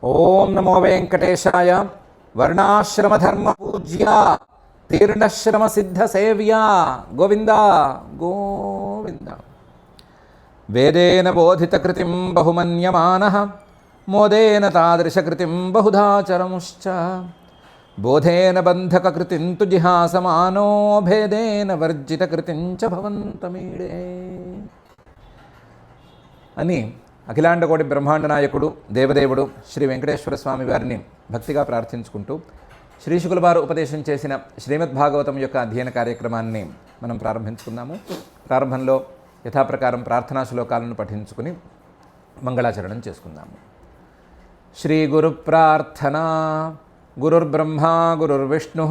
ఓం నమో వెంకటేశాయ. వర్ణాశ్రమధర్మ పూజ్య తీర్ణశ్రమ సిద్ధ సేవ్య గోవింద గోవింద. వేదేన బోధితకృతిం బహుమన్యమానః మోదేన తాదృశకృతిం బహుధాచరముశ్చ. బోధేన బంధకకృతిం తు జిహాసమానో భేదేన వర్జితకృతిం చ భవంతమీడే అని అఖిలాండకోటి బ్రహ్మాండ నాయకుడు దేవదేవుడు శ్రీ వెంకటేశ్వర స్వామి వారిని భక్తిగా ప్రార్థించుకుంటూ శ్రీశుకుల వారు ఉపదేశం చేసిన శ్రీమద్భాగవతం యొక్క అధ్యయన కార్యక్రమాన్ని మనం ప్రారంభించుకుందాము. ప్రారంభంలో యథాప్రకారం ప్రార్థనా శ్లోకాలను పఠించుకుని మంగళాచరణం చేసుకుందాము. శ్రీ గురు ప్రార్థన. గురుర్బ్రహ్మా గురుర్విష్ణు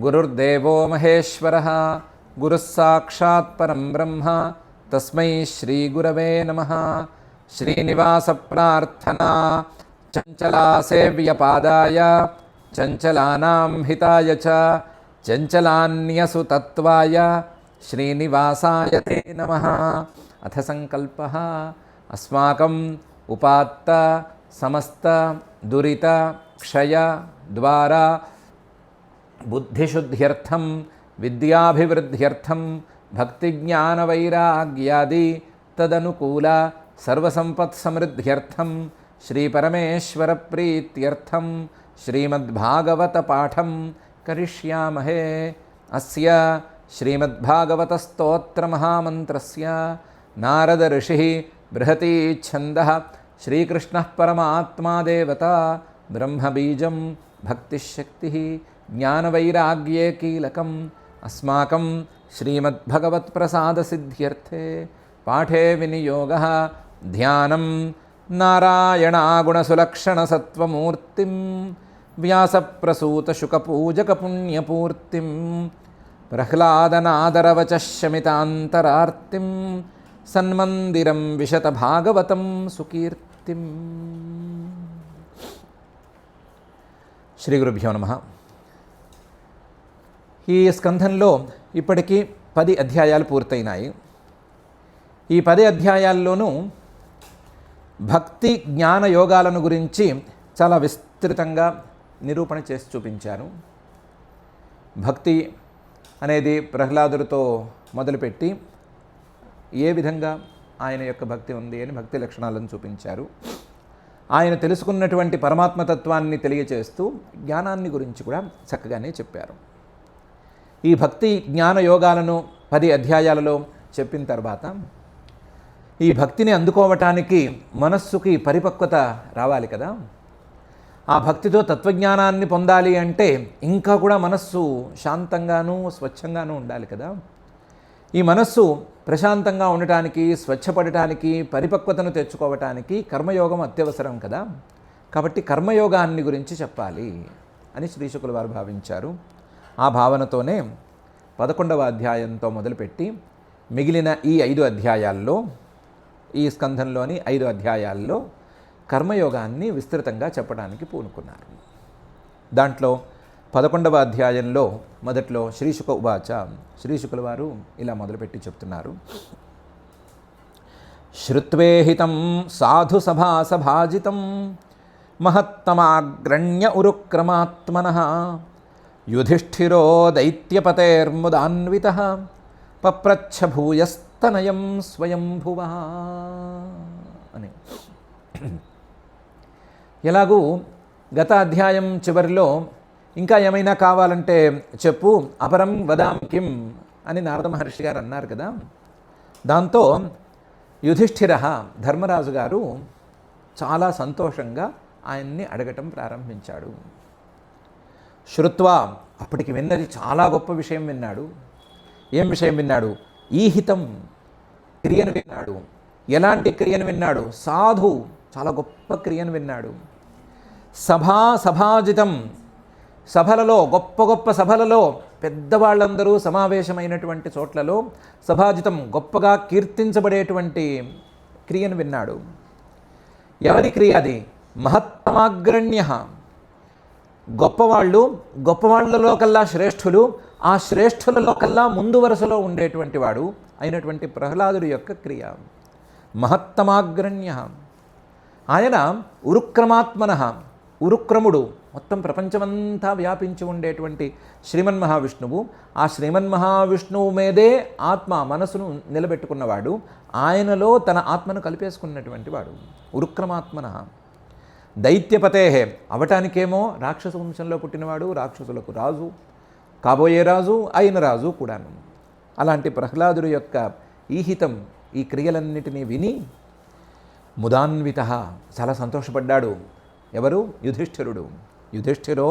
గురుర్దేవో మహేశ్వరః గురుః సాక్షాత్ పరం బ్రహ్మ తస్మై శ్రీ గురవే నమః. శ్రీనివాస ప్రార్థనా. చంచలా సేవ్య పాదాయ చంచలానాం హితాయ చ చంచలాన్యసు తత్వాయ శ్రీనివాసాయ తే నమః. అథ సంకల్పః. అస్మాకం ఉపాత్త సమస్త దురిత క్షయ ద్వారా బుద్ధిశుద్ధ్యర్థం విద్యాభివృద్ధ్యర్థం భక్తిజ్ఞానవైరాగ్యాది తదనుకూల సర్వసంపత్సమృద్ధ్యర్థం శ్రీపరమేశ్వర ప్రీత్యర్థం శ్రీమద్భాగవత పాఠం కరిష్యామహే. అస్య శ్రీమద్భాగవత స్తోత్ర మహామంత్రస్య నారద ఋషిః బృహతి ఛందః శ్రీకృష్ణః పరమాత్మా దేవత బ్రహ్మబీజం భక్తిశక్తిః జ్ఞానవైరాగ్యే కీలకం. అస్మాకం శ్రీమద్భగవత్ప్రసాదసిద్ధ్యర్థే పాఠే వినియోగः ధ్యానం నారాయణాగుణసులక్షణసత్వమూర్తిం వ్యాసప్రసూతశుకపూజకపుణ్యపూర్తిం ప్రహ్లాదనాదరవచः శమితాంతరార్తిం సన్మందిరం విశతభాగవతం సుకీర్తిం. శ్రీ గురుభ్యో నమః. ఈ స్కంధంలో ఇప్పటికీ 10 అధ్యాయాలు పూర్తయినాయి. ఈ 10 అధ్యాయాల్లోనూ భక్తి జ్ఞాన యోగాలను గురించి చాలా విస్తృతంగా నిరూపణ చేసి చూపించారు. భక్తి అనేది ప్రహ్లాదుడితో మొదలుపెట్టి ఏ విధంగా ఆయన యొక్క భక్తి ఉంది అని భక్తి లక్షణాలను చూపించారు. ఆయన తెలుసుకున్నటువంటి పరమాత్మతత్వాన్ని తెలియచేస్తూ జ్ఞానాన్ని గురించి కూడా చక్కగానే చెప్పారు. ఈ భక్తి జ్ఞాన యోగాలను 10 అధ్యాయాలలో చెప్పిన తర్వాత ఈ భక్తిని అందుకోవటానికి మనస్సుకి పరిపక్వత రావాలి కదా. ఆ భక్తితో తత్వజ్ఞానాన్ని పొందాలి అంటే ఇంకా కూడా మనస్సు శాంతంగాను స్వచ్ఛంగాను ఉండాలి కదా. ఈ మనస్సు ప్రశాంతంగా ఉండటానికి, స్వచ్ఛపడటానికి, పరిపక్వతను తెచ్చుకోవటానికి కర్మయోగం అత్యవసరం కదా. కాబట్టి కర్మయోగాన్ని గురించి చెప్పాలి అని శ్రీశుకుల వారు భావించారు. ఆ భావనతోనే 11వ అధ్యాయంతో మొదలుపెట్టి మిగిలిన ఈ 5 అధ్యాయాల్లో, ఈ స్కంధంలోని 5 అధ్యాయాల్లో కర్మయోగాన్ని విస్తృతంగా చెప్పడానికి పూనుకున్నారు. దాంట్లో 11వ అధ్యాయంలో మొదట్లో శ్రీశుక ఉవాచ, శ్రీశుకుల వారు ఇలా మొదలుపెట్టి చెప్తున్నారు. శ్రుత్వేహితం సాధు సభాసభాజితం మహత్తమాగ్రణ్య ఉరుక్రమాత్మనః యుధిష్ఠిరో దైత్యపతేర్ముదాన్వితః పప్రచ్ఛ భూయస్తనయం స్వయంభువః అని. ఎలాగూ గత అధ్యాయం చివరిలో ఇంకా ఏమైనా కావాలంటే చెప్పు, అపరం వదాం కిం అని నారద మహర్షి గారు అన్నారు కదా. దాంతో యుధిష్ఠిర ధర్మరాజు గారు చాలా సంతోషంగా ఆయన్ని అడగటం ప్రారంభించాడు. శ్రుత్వా, అప్పటికి విన్నది చాలా గొప్ప విషయం విన్నాడు. ఏం విషయం విన్నాడు? ఈహితం, క్రియను విన్నాడు. ఎలాంటి క్రియను విన్నాడు? సాధు, చాలా గొప్ప క్రియను విన్నాడు. సభాజితం, సభలలో, గొప్ప గొప్ప సభలలో, పెద్దవాళ్ళందరూ సమావేశమైనటువంటి చోట్లలో సభాజితం, గొప్పగా కీర్తించబడేటువంటి క్రియను విన్నాడు. ఎవరి క్రియ అది? మహత్తమాగ్రణ్య, గొప్పవాళ్ళు, గొప్పవాళ్లలో కల్లా శ్రేష్ఠులు, ఆ శ్రేష్ఠులలో కల్లా ముందు వరుసలో ఉండేటువంటి వాడు అయినటువంటి ప్రహ్లాదుడి యొక్క క్రియ. మహత్తమాగ్రణ్య, ఆయన ఉరుక్రమాత్మన, ఉరుక్రముడు, మొత్తం ప్రపంచమంతా వ్యాపించి ఉండేటువంటి శ్రీమన్మహావిష్ణువు. ఆ శ్రీమన్మహావిష్ణువు మీదే ఆత్మ మనసును నిలబెట్టుకున్నవాడు, ఆయనలో తన ఆత్మను కలిపేసుకున్నటువంటి వాడు. ఉరుక్రమాత్మన. దైత్యపతే అవటానికేమో రాక్షస వంశంలో పుట్టినవాడు, రాక్షసులకు రాజు, కాబోయే రాజు, అయిన రాజు కూడాను. అలాంటి ప్రహ్లాదుడి యొక్క ఈహితం, ఈ క్రియలన్నిటినీ విని ముదాన్విత, చాలా సంతోషపడ్డాడు. ఎవరు? యుధిష్ఠిరుడు. యుధిష్ఠిరో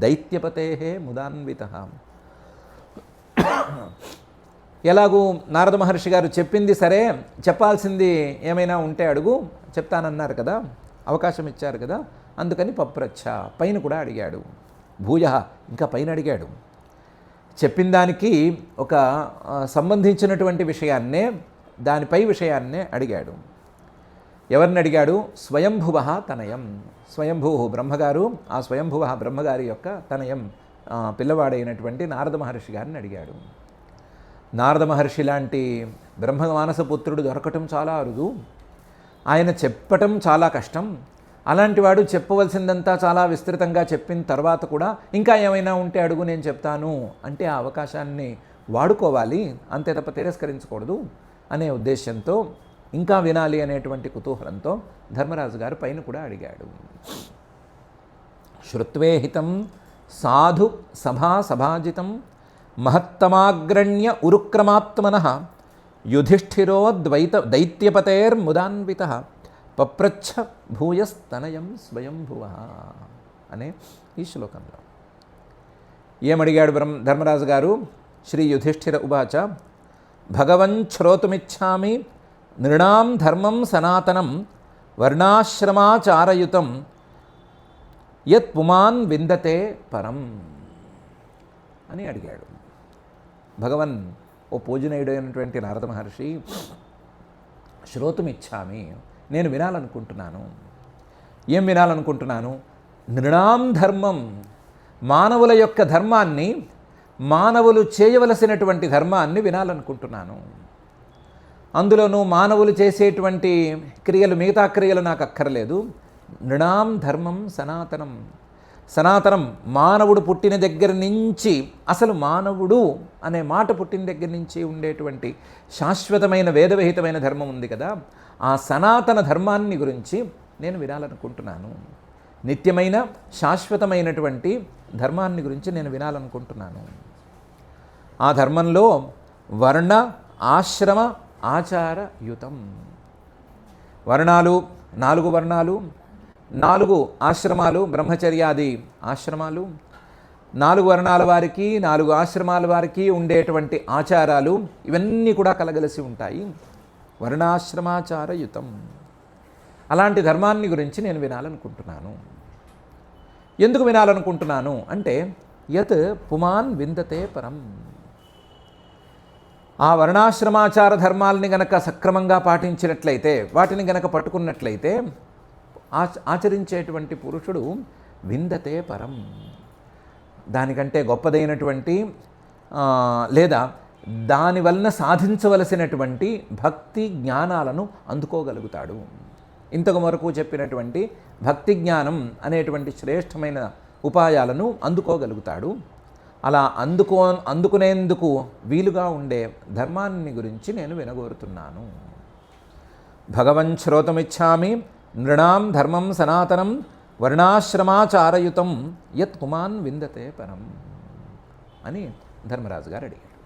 దైత్యపతే ముదాన్విత. ఎలాగూ నారద మహర్షి గారు చెప్పింది సరే, చెప్పాల్సింది ఏమైనా ఉంటే అడుగు, చెప్తానన్నారు కదా, అవకాశం ఇచ్చారు కదా, అందుకని పప్రచ్ఛ, పైన కూడా అడిగాడు. భూయ, ఇంకా పైన అడిగాడు. చెప్పిన దానికి ఒక సంబంధించినటువంటి విషయాన్నే, దానిపై విషయాన్నే అడిగాడు. ఎవరిని అడిగాడు? స్వయంభువ తనయం. స్వయంభూ బ్రహ్మగారు, ఆ స్వయంభువ బ్రహ్మగారి యొక్క తనయం పిల్లవాడైనటువంటి నారద మహర్షి గారిని అడిగాడు. నారద మహర్షి లాంటి బ్రహ్మమానసపుత్రుడు దొరకటం చాలా అరుదు, ఆయన చెప్పటం చాలా కష్టం. అలాంటి వాడు చెప్పవలసిందంతా చాలా విస్తృతంగా చెప్పిన తర్వాత కూడా ఇంకా ఏమైనా ఉంటే అడుగు, నేను చెప్తాను అంటే ఆ అవకాశాన్ని వాడుకోవాలి, అంతే తప్ప తిరస్కరించకూడదు అనే ఉద్దేశంతో, ఇంకా వినాలి అనేటువంటి కుతూహలంతో ధర్మరాజు గారు పైన కూడా అడిగాడు. శ్రుత్వేహితం సాధు సభాజితం మహత్తమాగ్రణ్య ఉరుక్రమాత్మనః యుధిష్ఠిరో దైత్యపతేర్ముదాన్వితః పప్రచ్ఛ భూయస్తనయం స్వయంభువ అనే ఈ శ్లోకంలో ఏమడిగాడు ధర్మరాజు గారు? శ్రీ యుధిష్ఠిర ఉవాచ భగవన్ శ్రోతుమిచ్ఛామి నృణాం ధర్మం సనాతనం వర్ణాశ్రమాచారయుతం యత్ పుమాన్ విందతే పరం అని అడిగాడు. భగవన్, ఓ పూజనీయుడైనటువంటి నారద మహర్షి, శ్రోతుమిచ్ఛామి, నేను వినాలనుకుంటున్నాను. ఏం వినాలనుకుంటున్నాను? నృణాం ధర్మం, మానవుల యొక్క ధర్మాన్ని, మానవులు చేయవలసినటువంటి ధర్మాన్ని వినాలనుకుంటున్నాను. అందులోనూ మానవులు చేసేటువంటి క్రియలు, మిగతా క్రియలు నాకు అక్కర్లేదు. నృణాం ధర్మం సనాతనం. సనాతనం, మానవుడు పుట్టిన దగ్గర నుంచి, అసలు మానవుడు అనే మాట పుట్టిన దగ్గర నుంచి ఉండేటువంటి శాశ్వతమైన వేదవిహితమైన ధర్మం ఉంది కదా, ఆ సనాతన ధర్మాన్ని గురించి నేను వినాలనుకుంటున్నాను. నిత్యమైన శాశ్వతమైనటువంటి ధర్మాన్ని గురించి నేను వినాలనుకుంటున్నాను. ఆ ధర్మంలో వర్ణ ఆశ్రమ ఆచారయుతం. వర్ణాలు, 4 వర్ణాలు, 4 ఆశ్రమాలు, బ్రహ్మచర్యాది ఆశ్రమాలు, 4 వర్ణాల వారికి, 4 ఆశ్రమాల వారికి ఉండేటువంటి ఆచారాలు, ఇవన్నీ కూడా కలగలిసి ఉంటాయి. వర్ణాశ్రమాచారయుతం. అలాంటి ధర్మాన్ని గురించి నేను వినాలనుకుంటున్నాను. ఎందుకు వినాలనుకుంటున్నాను అంటే, యత్ పుమాన్ విందతే పరం. ఆ వర్ణాశ్రమాచార ధర్మాలని గనక సక్రమంగా పాటించినట్లయితే, వాటిని గనక పట్టుకున్నట్లయితే, ఆచరించేటువంటి పురుషుడు విందతే పరం, దానికంటే గొప్పదైనటువంటి లేదా దానివలన సాధించవలసినటువంటి భక్తి జ్ఞానాలను అందుకోగలుగుతాడు. ఇంతకు వరకు చెప్పినటువంటి భక్తి జ్ఞానం అనేటువంటి శ్రేష్టమైన ఉపాయాలను అందుకోగలుగుతాడు. అలా అందుకునేందుకు వీలుగా ఉండే ధర్మాన్ని గురించి నేను వినగోరుతున్నాను. భగవన్ శ్రోతమిచ్ఛామి నృణాం ధర్మం సనాతనం వర్ణాశ్రమాచారయుతం యత్ పుమాన్ విందతే పరం అని ధర్మరాజు గారు అడిగాడు.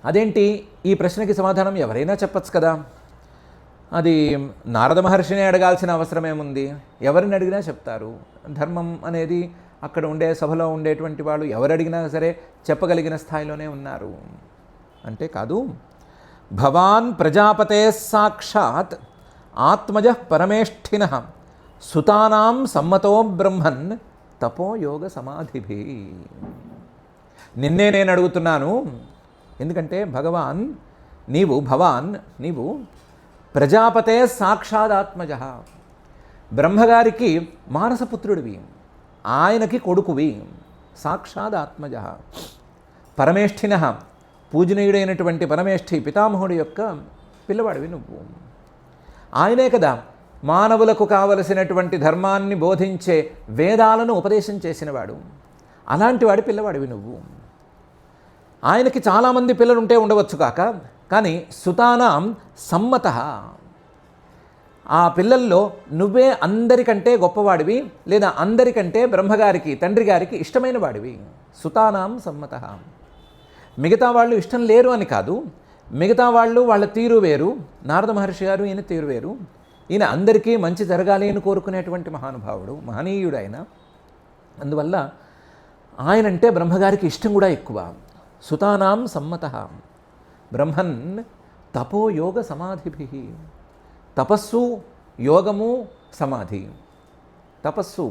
అదేంటి, ఈ ప్రశ్నకి సమాధానం ఎవరైనా చెప్పచ్చు కదా, అది నారద మహర్షిని అడగాల్సిన అవసరం ఏముంది? ఎవరిని అడిగినా చెప్తారు. ధర్మం అనేది అక్కడ ఉండే సభలో ఉండేటువంటి వాళ్ళు ఎవరు అడిగినా సరే చెప్పగలిగిన స్థాయిలోనే ఉన్నారు అంటే కాదు. భవాన్ ప్రజాపతే సాక్షాత్ ఆత్మజ పరమేష్ఠిన సుతానాం సమ్మతో బ్రహ్మన్ తపోయోగ సమాధిభి. నిన్నే నేను అడుగుతున్నాను, ఎందుకంటే నీవు ప్రజాపతే సాక్షాదాత్మజ, బ్రహ్మగారికి మానసపుత్రుడివి, ఆయనకి కొడుకువి, సాక్షాదాత్మజ. పరమేష్ఠిన, పూజనీయుడైనటువంటి పరమేష్ఠి పితామహుడి యొక్క పిల్లవాడివి నువ్వు. ఆయనే కదా మానవులకు కావలసినటువంటి ధర్మాన్ని బోధించే వేదాలను ఉపదేశం చేసినవాడు. అలాంటి వాడి పిల్లవాడివి నువ్వు. ఆయనకి చాలామంది పిల్లలుంటే ఉండవచ్చు కాక, కానీ సుతానాం సమ్మత, ఆ పిల్లల్లో నువ్వే అందరికంటే గొప్పవాడివి, లేదా అందరికంటే బ్రహ్మగారికి తండ్రి గారికి ఇష్టమైన వాడివి. సుతానాం సమ్మత. మిగతా వాళ్ళు ఇష్టం లేరు అని కాదు, మిగతా వాళ్ళు వాళ్ళ తీరు వేరు. నారద మహర్షి గారు ఈయన తీరు వేరు. ఈయన అందరికీ మంచి జరగాలి అని కోరుకునేటువంటి మహానుభావుడు, మహనీయుడు ఆయన. అందువల్ల ఆయనంటే బ్రహ్మగారికి ఇష్టం కూడా ఎక్కువ. సుతానాం సమ్మత. బ్రహ్మన్ తపోయోగ సమాధిభి. తపస్సు, యోగము, సమాధి. తపస్సు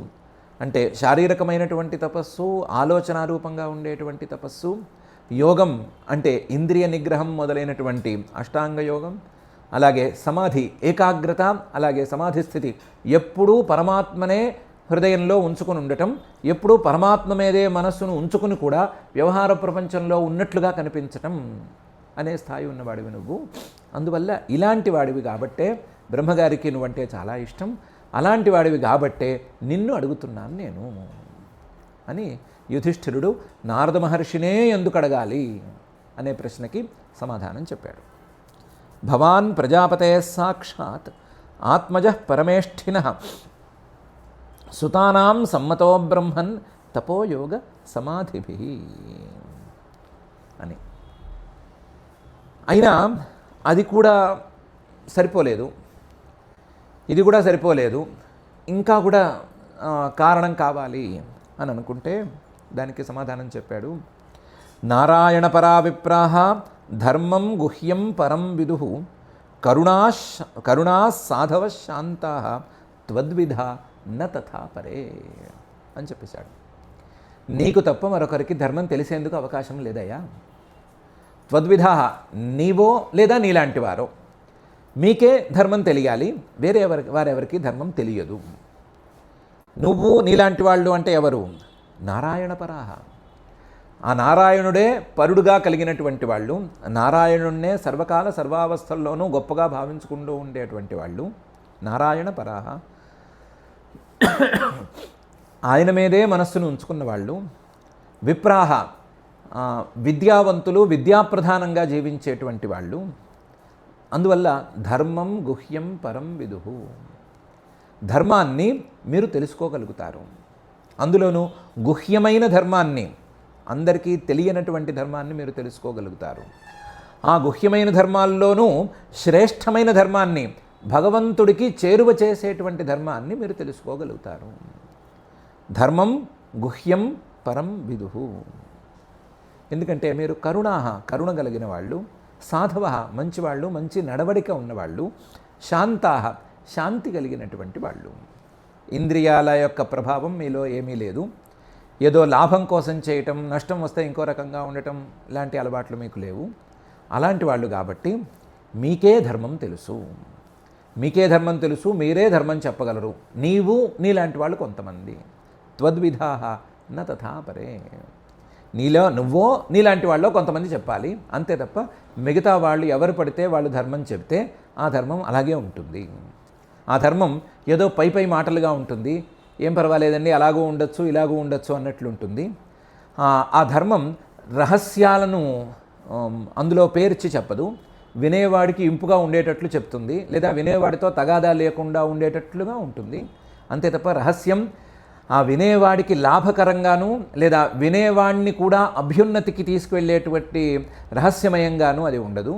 అంటే శారీరకమైనటువంటి తపస్సు, ఆలోచనారూపంగా ఉండేటువంటి తపస్సు. యోగం అంటే ఇంద్రియ నిగ్రహం మొదలైనటువంటి అష్టాంగ యోగం. అలాగే సమాధి, ఏకాగ్రత, అలాగే సమాధి స్థితి. ఎప్పుడూ పరమాత్మనే హృదయంలో ఉంచుకుని ఉండటం, ఎప్పుడూ పరమాత్మ మీదే మనస్సును ఉంచుకుని కూడా వ్యవహార ప్రపంచంలో ఉన్నట్లుగా కనిపించటం అనే స్థాయి ఉన్నవాడివి నువ్వు. అందువల్ల ఇలాంటి వాడివి కాబట్టే బ్రహ్మగారికి నువ్వంటే చాలా ఇష్టం. అలాంటి వాడివి కాబట్టే నిన్ను అడుగుతున్నాను నేను అని యుధిష్ఠిరుడు నారద మహర్షినే ఎందుకు అడగాలి అనే ప్రశ్నకి సమాధానం చెప్పాడు. భవాన్ ప్రజాపతే సాక్షాత్ ఆత్మజ పరమేష్ఠిన సుతానాం సమ్మతో బ్రహ్మన్ తపోయోగ సమాధిభి అని. అయినా అది కూడా సరిపోలేదు, ఇది కూడా సరిపోలేదు, ఇంకా కూడా కారణం కావాలి అని అనుకుంటే దానికి సమాధానం చెప్పాడు. నారాయణ పరావిప్రాహ ధర్మం గుహ్యం పరం విదు కరుణా సాధవ శాంతా త్వద్విధ న తథా పరే అని చెప్పేశాడు. నీకు తప్ప మరొకరికి ధర్మం తెలిసేందుకు అవకాశం లేదయ్యా. త్వద్విధ, నీవో లేదా నీలాంటి వారో మీకే ధర్మం తెలియాలి, వారెవరికి ధర్మం తెలియదు. నువ్వు నీలాంటి వాళ్ళు అంటే ఎవరు? నారాయణ పరాహ. ఆ నారాయణుడే పరుడుగా కలిగినటువంటి వాళ్ళు, నారాయణుడినే సర్వకాల సర్వావస్థల్లోనూ గొప్పగా భావించుకుంటూ ఉండేటువంటి వాళ్ళు నారాయణ పరాహ. ఆయన మీదే మనస్సును ఉంచుకున్న వాళ్ళు. విప్రాహ, విద్యావంతులు, విద్యాప్రధానంగా జీవించేటువంటి వాళ్ళు. అందువల్ల ధర్మం గుహ్యం పరం విదుహు, ధర్మాన్ని మీరు తెలుసుకోగలుగుతారు. అందులోనూ గుహ్యమైన ధర్మాన్ని, అందరికీ తెలియనటువంటి ధర్మాన్ని మీరు తెలుసుకోగలుగుతారు. ఆ గుహ్యమైన ధర్మాల్లోనూ శ్రేష్టమైన ధర్మాన్ని, భగవంతుడికి చేరువ చేసేటువంటి ధర్మాన్ని మీరు తెలుసుకోగలుగుతారు. ధర్మం గుహ్యం పరం విదుహు. ఎందుకంటే మీరు కరుణ కలిగిన వాళ్ళు, సాధవ మంచివాళ్ళు, మంచి నడవడిక ఉన్నవాళ్ళు, శాంతాహ శాంతి కలిగినటువంటి వాళ్ళు. ఇంద్రియాల యొక్క ప్రభావం మీలో ఏమీ లేదు. ఏదో లాభం కోసం చేయటం, నష్టం వస్తే ఇంకో రకంగా ఉండటం ఇలాంటి అలవాట్లు మీకు లేవు. అలాంటి వాళ్ళు కాబట్టి మీకే ధర్మం తెలుసు, మీకే ధర్మం తెలుసు, మీరే ధర్మం చెప్పగలరు. నీవు నీలాంటి వాళ్ళు కొంతమంది. త్వద్విధాహ న తథా పరే. నువ్వో నీలాంటి వాళ్ళో కొంతమంది చెప్పాలి, అంతే తప్ప మిగతా వాళ్ళు ఎవరు పడితే వాళ్ళు ధర్మం చెప్తే ఆ ధర్మం అలాగే ఉంటుంది. ఆ ధర్మం ఏదో పై మాటలుగా ఉంటుంది, ఏం పర్వాలేదండి అలాగూ ఉండొచ్చు ఇలాగూ ఉండొచ్చు అన్నట్లు ఉంటుంది. ఆ ధర్మం రహస్యాలను అందులో పేర్చి చెప్పదు, వినేవాడికి ఇంపుగా ఉండేటట్లు చెప్తుంది, లేదా వినేవాడితో తగాదా లేకుండా ఉండేటట్లుగా ఉంటుంది. అంతే తప్ప రహస్యం ఆ వినేవాడికి లాభకరంగాను, లేదా వినేవాడిని కూడా అభ్యున్నతికి తీసుకువెళ్ళేటువంటి రహస్యమయంగాను అది ఉండదు.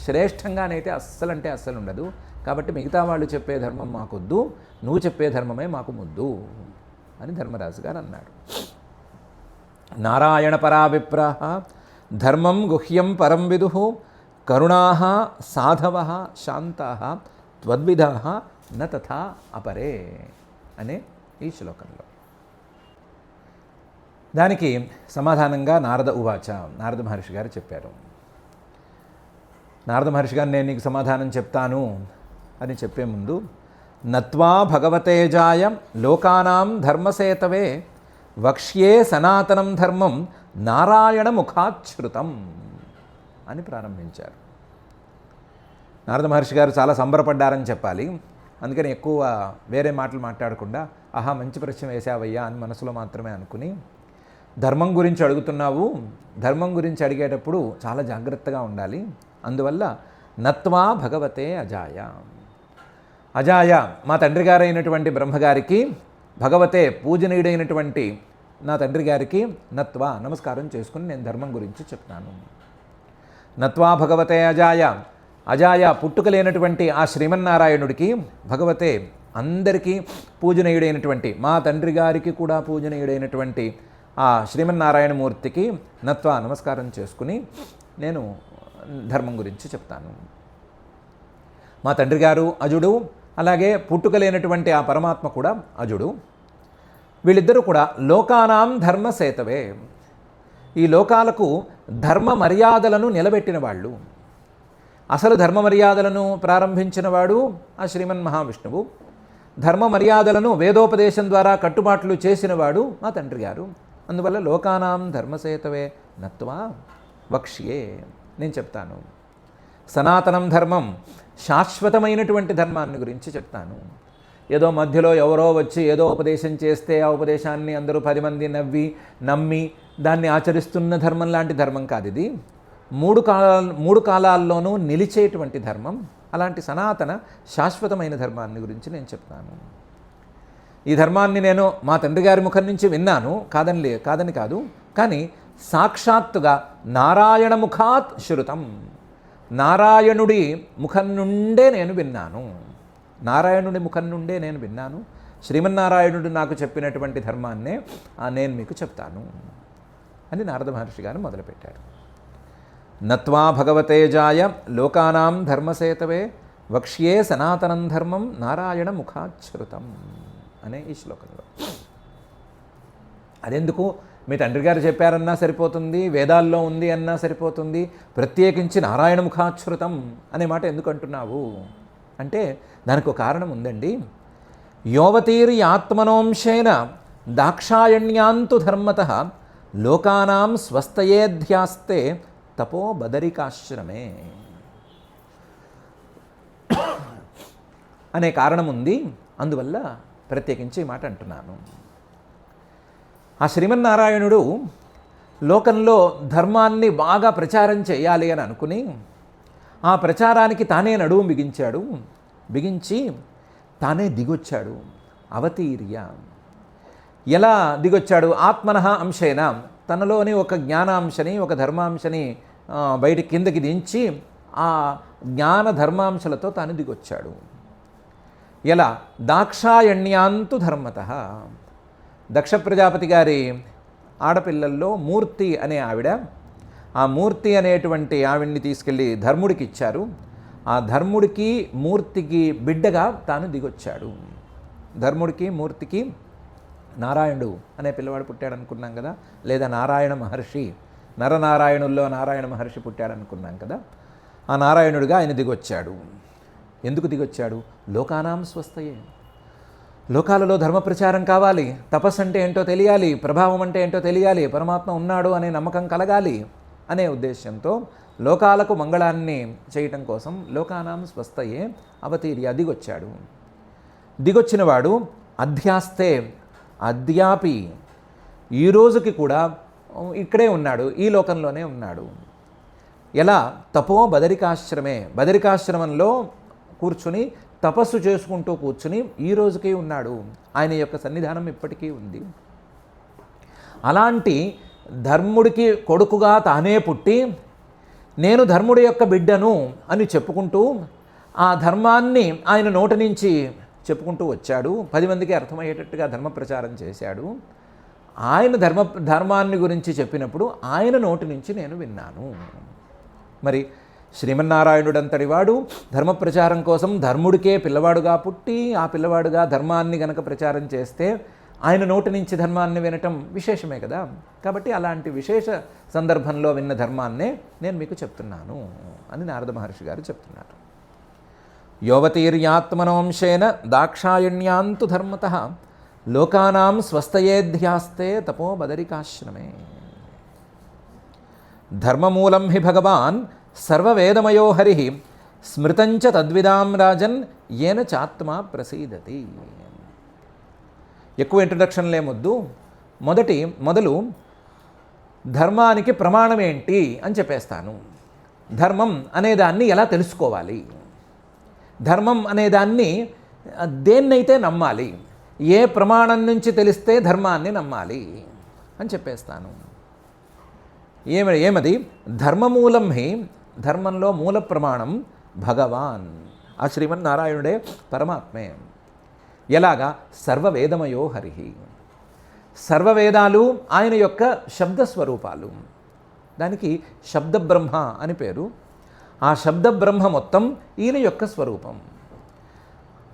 శ్రేష్టంగానైతే అస్సలు ఉండదు. కాబట్టి మిగతా వాళ్ళు చెప్పే ధర్మం మాకొద్దు, నువ్వు చెప్పే ధర్మమే మాకు ముద్దు అని ధర్మరాజు గారు అన్నాడు. నారాయణ పరావిప్రాహ ధర్మం గుహ్యం పరం విదుహు కరుణాః సాధవః శాంతాః త్వద్విధాః న తథా అపరే అనే ఈ శ్లోకంలో. దానికి సమాధానంగా నారద ఉవాచ, నారద మహర్షి గారు చెప్పారు. నారద మహర్షి గారు నేను నీకు సమాధానం చెప్తాను అని చెప్పే ముందు, నత్వా భగవతేజాయ లోకానాం ధర్మసేతవే వక్ష్యే సనాతనం ధర్మం నారాయణ ముఖాచ్ఛృతం అని ప్రారంభించారు. నారద మహర్షి గారు చాలా సంబరపడ్డారని చెప్పాలి. అందుకని ఎక్కువ వేరే మాటలు మాట్లాడకుండా ఆహా మంచి ప్రశ్న వేసావయ్యా అని మనసులో మాత్రమే అనుకుని, ధర్మం గురించి అడుగుతున్నావు, ధర్మం గురించి అడిగేటప్పుడు చాలా జాగ్రత్తగా ఉండాలి. అందువల్ల నత్వా భగవతే అజాయ, అజాయ మా తండ్రి గారైనటువంటి బ్రహ్మగారికి, భగవతే పూజనీయుడైనటువంటి నా తండ్రి గారికి నత్వా నమస్కారం చేసుకుని నేను ధర్మం గురించి చెప్తాను. నత్వా భగవతే అజాయ, అజాయ పుట్టుక లేనటువంటి ఆ శ్రీమన్నారాయణుడికి, భగవతే అందరికీ పూజనీయుడైనటువంటి మా తండ్రి గారికి కూడా పూజనీయుడైనటువంటి ఆ శ్రీమన్నారాయణమూర్తికి నత్వా నమస్కారం చేసుకుని నేను ధర్మం గురించి చెప్తాను. మా తండ్రి గారు అజుడు, అలాగే పుట్టుక లేనటువంటి ఆ పరమాత్మ కూడా అజుడు. వీళ్ళిద్దరూ కూడా లోకానాం ధర్మసేతవే, ఈ లోకాలకు ధర్మ మర్యాదలను నిలబెట్టిన వాళ్ళు. అసలు ధర్మ మర్యాదలను ప్రారంభించిన వాడు ఆ శ్రీమన్ మహావిష్ణువు. ధర్మ మర్యాదలను వేదోపదేశం ద్వారా కట్టుబాట్లు చేసినవాడు మా తండ్రి గారు. అందువల్ల లోకానాం ధర్మసేతవే నత్వా వక్ష్యే, నేను చెప్తాను. సనాతనం ధర్మం, శాశ్వతమైనటువంటి ధర్మాన్ని గురించి చెప్తాను. ఏదో మధ్యలో ఎవరో వచ్చి ఏదో ఉపదేశం చేస్తే ఆ ఉపదేశాన్ని అందరూ 10 మంది నమ్మి దాన్ని ఆచరిస్తున్న ధర్మం లాంటి ధర్మం కాదు ఇది. మూడు కాలాల్లోనూ నిలిచేటువంటి ధర్మం. అలాంటి సనాతన శాశ్వతమైన ధర్మాన్ని గురించి నేను చెప్తాను. ఈ ధర్మాన్ని నేను మా తండ్రి గారి ముఖం నుంచి విన్నాను, కాదని కాదు, కానీ సాక్షాత్తుగా నారాయణ ముఖాత్ శృతం, నారాయణుడి ముఖం నుండే నేను విన్నాను. నారాయణుడి ముఖం నుండే నేను విన్నాను. శ్రీమన్నారాయణుడు నాకు చెప్పినటువంటి ధర్మాన్నే నేను మీకు చెప్తాను అని నారద మహర్షి గారు మొదలుపెట్టారు. నత్వా భగవతే జాయ లోకానాం ధర్మసేతవే వక్ష్యే సనాతనం ధర్మం నారాయణ ముఖాచ్ఛృతం అనే ఈ శ్లోకంలో. అదెందుకు మీ తండ్రి గారు చెప్పారన్నా సరిపోతుంది, వేదాల్లో ఉంది అన్నా సరిపోతుంది, ప్రత్యేకించి నారాయణ ముఖాచ్ఛృతం అనే మాట ఎందుకు అంటున్నావు అంటే దానికి ఒక కారణం ఉందండి. యోవతీరి ఆత్మనోంశేన దాక్షాయణ్యాంతు ధర్మతః లోకానాం స్వస్థయేధ్యాస్తే తపో బదరికాశ్రమే అనే కారణం ఉంది. అందువల్ల ప్రత్యేకించి ఈ మాట అంటున్నాను. ఆ శ్రీమన్నారాయణుడు లోకంలో ధర్మాన్ని బాగా ప్రచారం చేయాలి అని అనుకుని ఆ ప్రచారానికి తానే నడుము బిగించి తానే దిగొచ్చాడు. అవతీర్య, ఎలా దిగొచ్చాడు? ఆత్మనః అంశేన, తనలోని ఒక జ్ఞానాంశని ఒక ధర్మాంశని బయట కిందకి దించి ఆ జ్ఞాన ధర్మాంశలతో తాను దిగొచ్చాడు. ఎలా? దాక్షాయణ్యాంతు ధర్మతః, దక్ష ప్రజాపతి గారి ఆడపిల్లల్లో మూర్తి అనే ఆవిడ, ఆ మూర్తి అనేటువంటి ఆవిడ్ని తీసుకెళ్ళి ధర్ముడికి ఇచ్చారు. ఆ ధర్ముడికి మూర్తికి బిడ్డగా తాను దిగొచ్చాడు. ధర్ముడికి మూర్తికి నారాయణుడు అనే పిల్లవాడు పుట్టాడు అనుకున్నాం కదా, లేదా నారాయణ మహర్షి, నరనారాయణుల్లో నారాయణ మహర్షి పుట్టాడు అనుకున్నాం కదా. ఆ నారాయణుడిగా ఆయన దిగొచ్చాడు. ఎందుకు దిగొచ్చాడు? లోకానాం స్వస్థయే, లోకాలలో ధర్మ ప్రచారం కావాలి, తపస్సు అంటే ఏంటో తెలియాలి, ప్రభావం అంటే ఏంటో తెలియాలి, పరమాత్మ ఉన్నాడు అనే నమ్మకం కలగాలి అనే ఉద్దేశంతో లోకాలకు మంగళాన్ని చేయటం కోసం లోకానాం స్వస్థయే అవతీర్య దిగొచ్చాడు. దిగొచ్చినవాడు అధ్యాస్తే, అద్యాపి ఈ రోజుకి కూడా ఇక్కడే ఉన్నాడు, ఈ లోకంలోనే ఉన్నాడు. ఎలా? తపో బదరికాశ్రమే, బదరికాశ్రమంలో కూర్చుని తపస్సు చేసుకుంటూ కూర్చుని ఈ రోజుకి ఉన్నాడు. ఆయన యొక్క సన్నిధానం ఇప్పటికీ ఉంది. అలాంటి ధర్ముడికి కొడుకుగా తానే పుట్టి నేను ధర్ముడి యొక్క బిడ్డను అని చెప్పుకుంటూ ఆ ధర్మాన్ని ఆయన నోటి నుంచి చెప్పుకుంటూ వచ్చాడు. 10 మందికి అర్థమయ్యేటట్టుగా ధర్మ ప్రచారం చేశాడు. ఆయన ధర్మాన్ని గురించి చెప్పినప్పుడు ఆయన నోటి నుంచి నేను విన్నాను. మరి శ్రీమన్నారాయణుడంతటి వాడు ధర్మ ప్రచారం కోసం ధర్ముడికే పిల్లవాడుగా పుట్టి ఆ పిల్లవాడుగా ధర్మాన్ని గనక ప్రచారం చేస్తే ఆయన నోటి నుంచి ధర్మాన్ని వినటం విశేషమే కదా. కాబట్టి అలాంటి విశేష సందర్భంలో విన్న ధర్మాన్నే నేను మీకు చెప్తున్నాను అని నారద మహర్షి గారు చెప్తున్నారు. యోవతీర్యాత్మనోంశేన దాక్షాయణ్యాంతు ధర్మతః లోకానాం స్వస్థయేధ్యాస్తే తపో బదరికాశ్రమే. ధర్మమూలం హి భగవాన్ సర్వవేదమయో హరి స్మృతంచ తద్విదాం రాజన్ ఏన చాత్మా ప్రసీదతి. ఎక్కువ ఇంట్రడక్షన్లేమొద్దు. మొదలు ధర్మానికి ప్రమాణం ఏంటి అని చెప్పేస్తాను. ధర్మం అనేదాన్ని ఎలా తెలుసుకోవాలి, ధర్మం అనేదాన్ని దేన్నైతే నమ్మాలి, ఏ ప్రమాణం నుంచి తెలిస్తే ధర్మాన్ని నమ్మాలి అని చెప్పేస్తాను. ఏమది? ధర్మమూలం హి, ధర్మంలో మూల ప్రమాణం భగవాన్, ఆ శ్రీమన్నారాయణుడే, పరమాత్మే. ఎలాగా? సర్వవేదమయో హరి, సర్వవేదాలు ఆయన యొక్క శబ్దస్వరూపాలు. దానికి శబ్దబ్రహ్మ అని పేరు. ఆ శబ్దబ్రహ్మ మొత్తం ఈయన యొక్క స్వరూపం.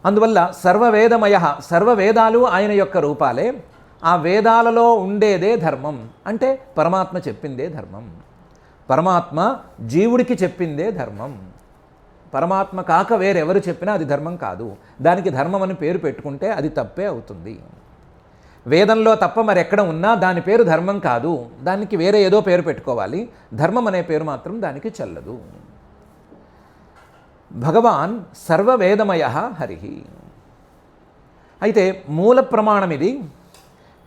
అందువల్ల సర్వవేదమయ, సర్వవేదాలు ఆయన యొక్క రూపాలే. ఆ వేదాలలో ఉండేదే ధర్మం. అంటే పరమాత్మ చెప్పిందే ధర్మం, పరమాత్మ జీవుడికి చెప్పిందే ధర్మం. పరమాత్మ కాక వేరెవరు చెప్పినా అది ధర్మం కాదు. దానికి ధర్మం అని పేరు పెట్టుకుంటే అది తప్పే అవుతుంది. వేదంలో తప్ప మరెక్కడ ఉన్నా దాని పేరు ధర్మం కాదు, దానికి వేరే ఏదో పేరు పెట్టుకోవాలి. ధర్మం అనే పేరు మాత్రం దానికి చెల్లదు. భగవాన్ సర్వవేదమయ హరి. అయితే మూల ప్రమాణం ఇది.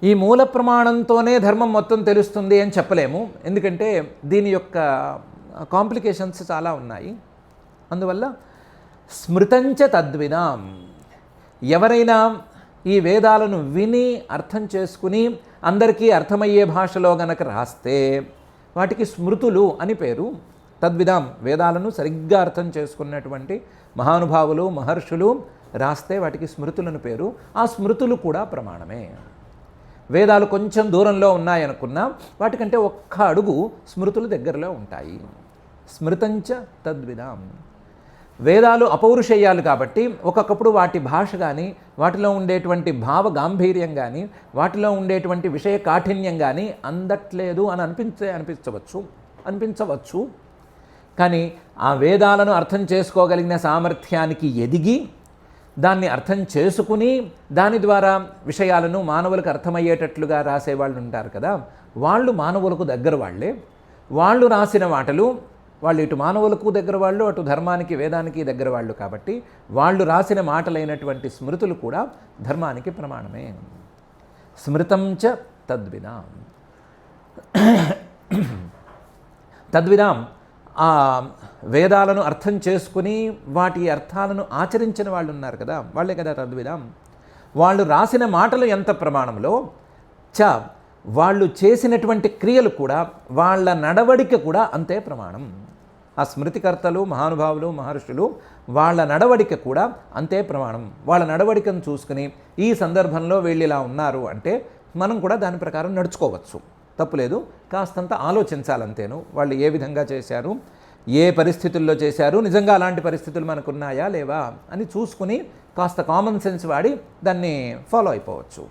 ఈ మూల ప్రమాణంతోనే ధర్మం మొత్తం తెలుస్తుంది అని చెప్పలేము. ఎందుకంటే దీని యొక్క కాంప్లికేషన్స్ చాలా ఉన్నాయి. అందువల్ల స్మృతంచ తద్వినాం, ఎవరైనా ఈ వేదాలను విని అర్థం చేసుకుని అందరికీ అర్థమయ్యే భాషలో గనక రాస్తే వాటికి స్మృతులు అని పేరు. తద్విధాం, వేదాలను సరిగ్గా అర్థం చేసుకున్నటువంటి మహానుభావులు, మహర్షులు రాస్తే వాటికి స్మృతులను పేరు. ఆ స్మృతులు కూడా ప్రమాణమే. వేదాలు కొంచెం దూరంలో ఉన్నాయనుకున్నా వాటికంటే ఒక్క అడుగు స్మృతులు దగ్గరలో ఉంటాయి. స్మృతంచ తద్విధాం. వేదాలు అపౌరుషేయాలు కాబట్టి ఒక్కొక్కప్పుడు వాటి భాష కానీ, వాటిలో ఉండేటువంటి భావ గాంభీర్యం కానీ, వాటిలో ఉండేటువంటి విషయ కాఠిన్యం కానీ అందట్లేదు అని అనిపించవచ్చు. కానీ ఆ వేదాలను అర్థం చేసుకోగలిగిన సామర్థ్యానికి ఎదిగి దాన్ని అర్థం చేసుకుని దాని ద్వారా విషయాలను మానవులకు అర్థమయ్యేటట్లుగా రాసేవాళ్ళు ఉంటారు కదా, వాళ్ళు మానవులకు దగ్గర వాళ్ళే. వాళ్ళు రాసిన మాటలు, వాళ్ళు ఇటు మానవులకు దగ్గర వాళ్ళు, అటు ధర్మానికి వేదానికి దగ్గర వాళ్ళు. కాబట్టి వాళ్ళు రాసిన మాటలైనటువంటి స్మృతులు కూడా ధర్మానికి ప్రమాణమే. స్మృతం చ తద్విదాం. తద్విదాం, ఆ వేదాలను అర్థం చేసుకుని వాటి అర్థాలను ఆచరించిన వాళ్ళు ఉన్నారు కదా, వాళ్ళే కదా తద్విదాం. వాళ్ళు రాసిన మాటలు ఎంత ప్రమాణంలో చ వాళ్ళు చేసినటువంటి క్రియలు కూడా, వాళ్ళ నడవడిక కూడా అంతే ప్రమాణం. ఆ స్మృతికర్తలు, మహానుభావులు, మహర్షులు వాళ్ళ నడవడిక కూడా అంతే ప్రమాణం. వాళ్ళ నడవడికను చూసుకుని ఈ సందర్భంలో వీళ్ళు ఇలా ఉన్నారు అంటే మనం కూడా దాని ప్రకారం నడుచుకోవచ్చు, తప్పులేదు. కాస్తంత ఆలోచించాలంతేను. వాళ్ళు ఏ విధంగా చేశారు, ఏ పరిస్థితుల్లో చేశారు, నిజంగా అలాంటి పరిస్థితులు మనకున్నాయా లేవా అని చూసుకుని కాస్త కామన్ సెన్స్ వాడి దాన్ని ఫాలో అయిపోవచ్చు.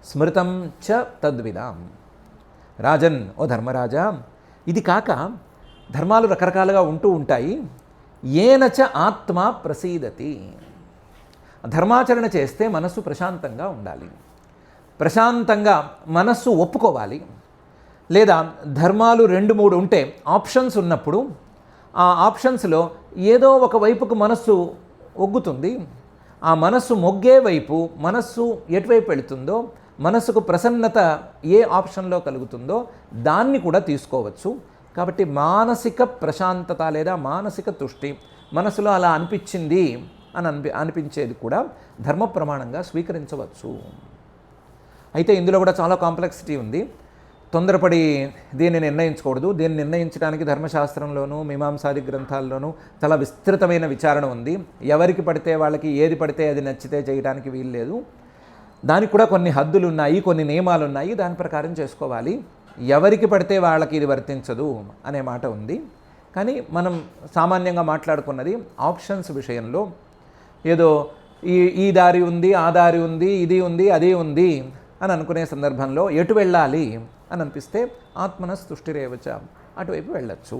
స్మృతం చ తద్విదాం. రాజన్, ఓ ధర్మరాజా, ఇది కాక ధర్మాలు రకరకాలుగా ఉంటూ ఉంటాయి. ఏనచ ఆత్మ ప్రసీదతి. ధర్మాచరణ చేస్తే మనస్సు ప్రశాంతంగా ఉండాలి, ప్రశాంతంగా మనస్సు ఒప్పుకోవాలి. లేదా ధర్మాలు 2-3 ఉంటే ఆప్షన్స్ ఉన్నప్పుడు ఆ ఆప్షన్స్లో ఏదో ఒక వైపుకు మనస్సు ఒగ్గుతుంది. ఆ మనస్సు మొగ్గే వైపు, మనస్సు ఎటువైపు వెళుతుందో, మనస్సుకు ప్రసన్నత ఏ ఆప్షన్లో కలుగుతుందో దాన్ని కూడా తీసుకోవచ్చు. కాబట్టి మానసిక ప్రశాంతత లేదా మానసిక తుష్టి, మనసులో అలా అనిపించింది అని అనిపించేది కూడా ధర్మ ప్రమాణంగా స్వీకరించవచ్చు. అయితే ఇందులో కూడా చాలా కాంప్లెక్సిటీ ఉంది. తొందరపడి దీన్ని నిర్ణయించకూడదు. దీన్ని నిర్ణయించడానికి ధర్మశాస్త్రంలోనూ మీమాంసాది గ్రంథాల్లోనూ చాలా విస్తృతమైన విచారణ ఉంది. ఎవరికి పడితే వాళ్ళకి ఏది పడితే అది నచ్చితే చేయడానికి వీలు లేదు. దానికి కూడా కొన్ని హద్దులు ఉన్నాయి, కొన్ని నియమాలు ఉన్నాయి. దాని ప్రకారం చేసుకోవాలి. ఎవరికి పడితే వాళ్ళకి ఇది వర్తించదు అనే మాట ఉంది. కానీ మనం సామాన్యంగా మాట్లాడుకున్నది ఆప్షన్స్ విషయంలో ఏదో ఈ దారి ఉంది, ఆ దారి ఉంది, ఇది ఉంది, అది ఉంది అని అనుకునే సందర్భంలో ఎటు వెళ్ళాలి అని అనిపిస్తే ఆత్మనస్తుష్టిరేవచ, అటువైపు వెళ్ళచ్చు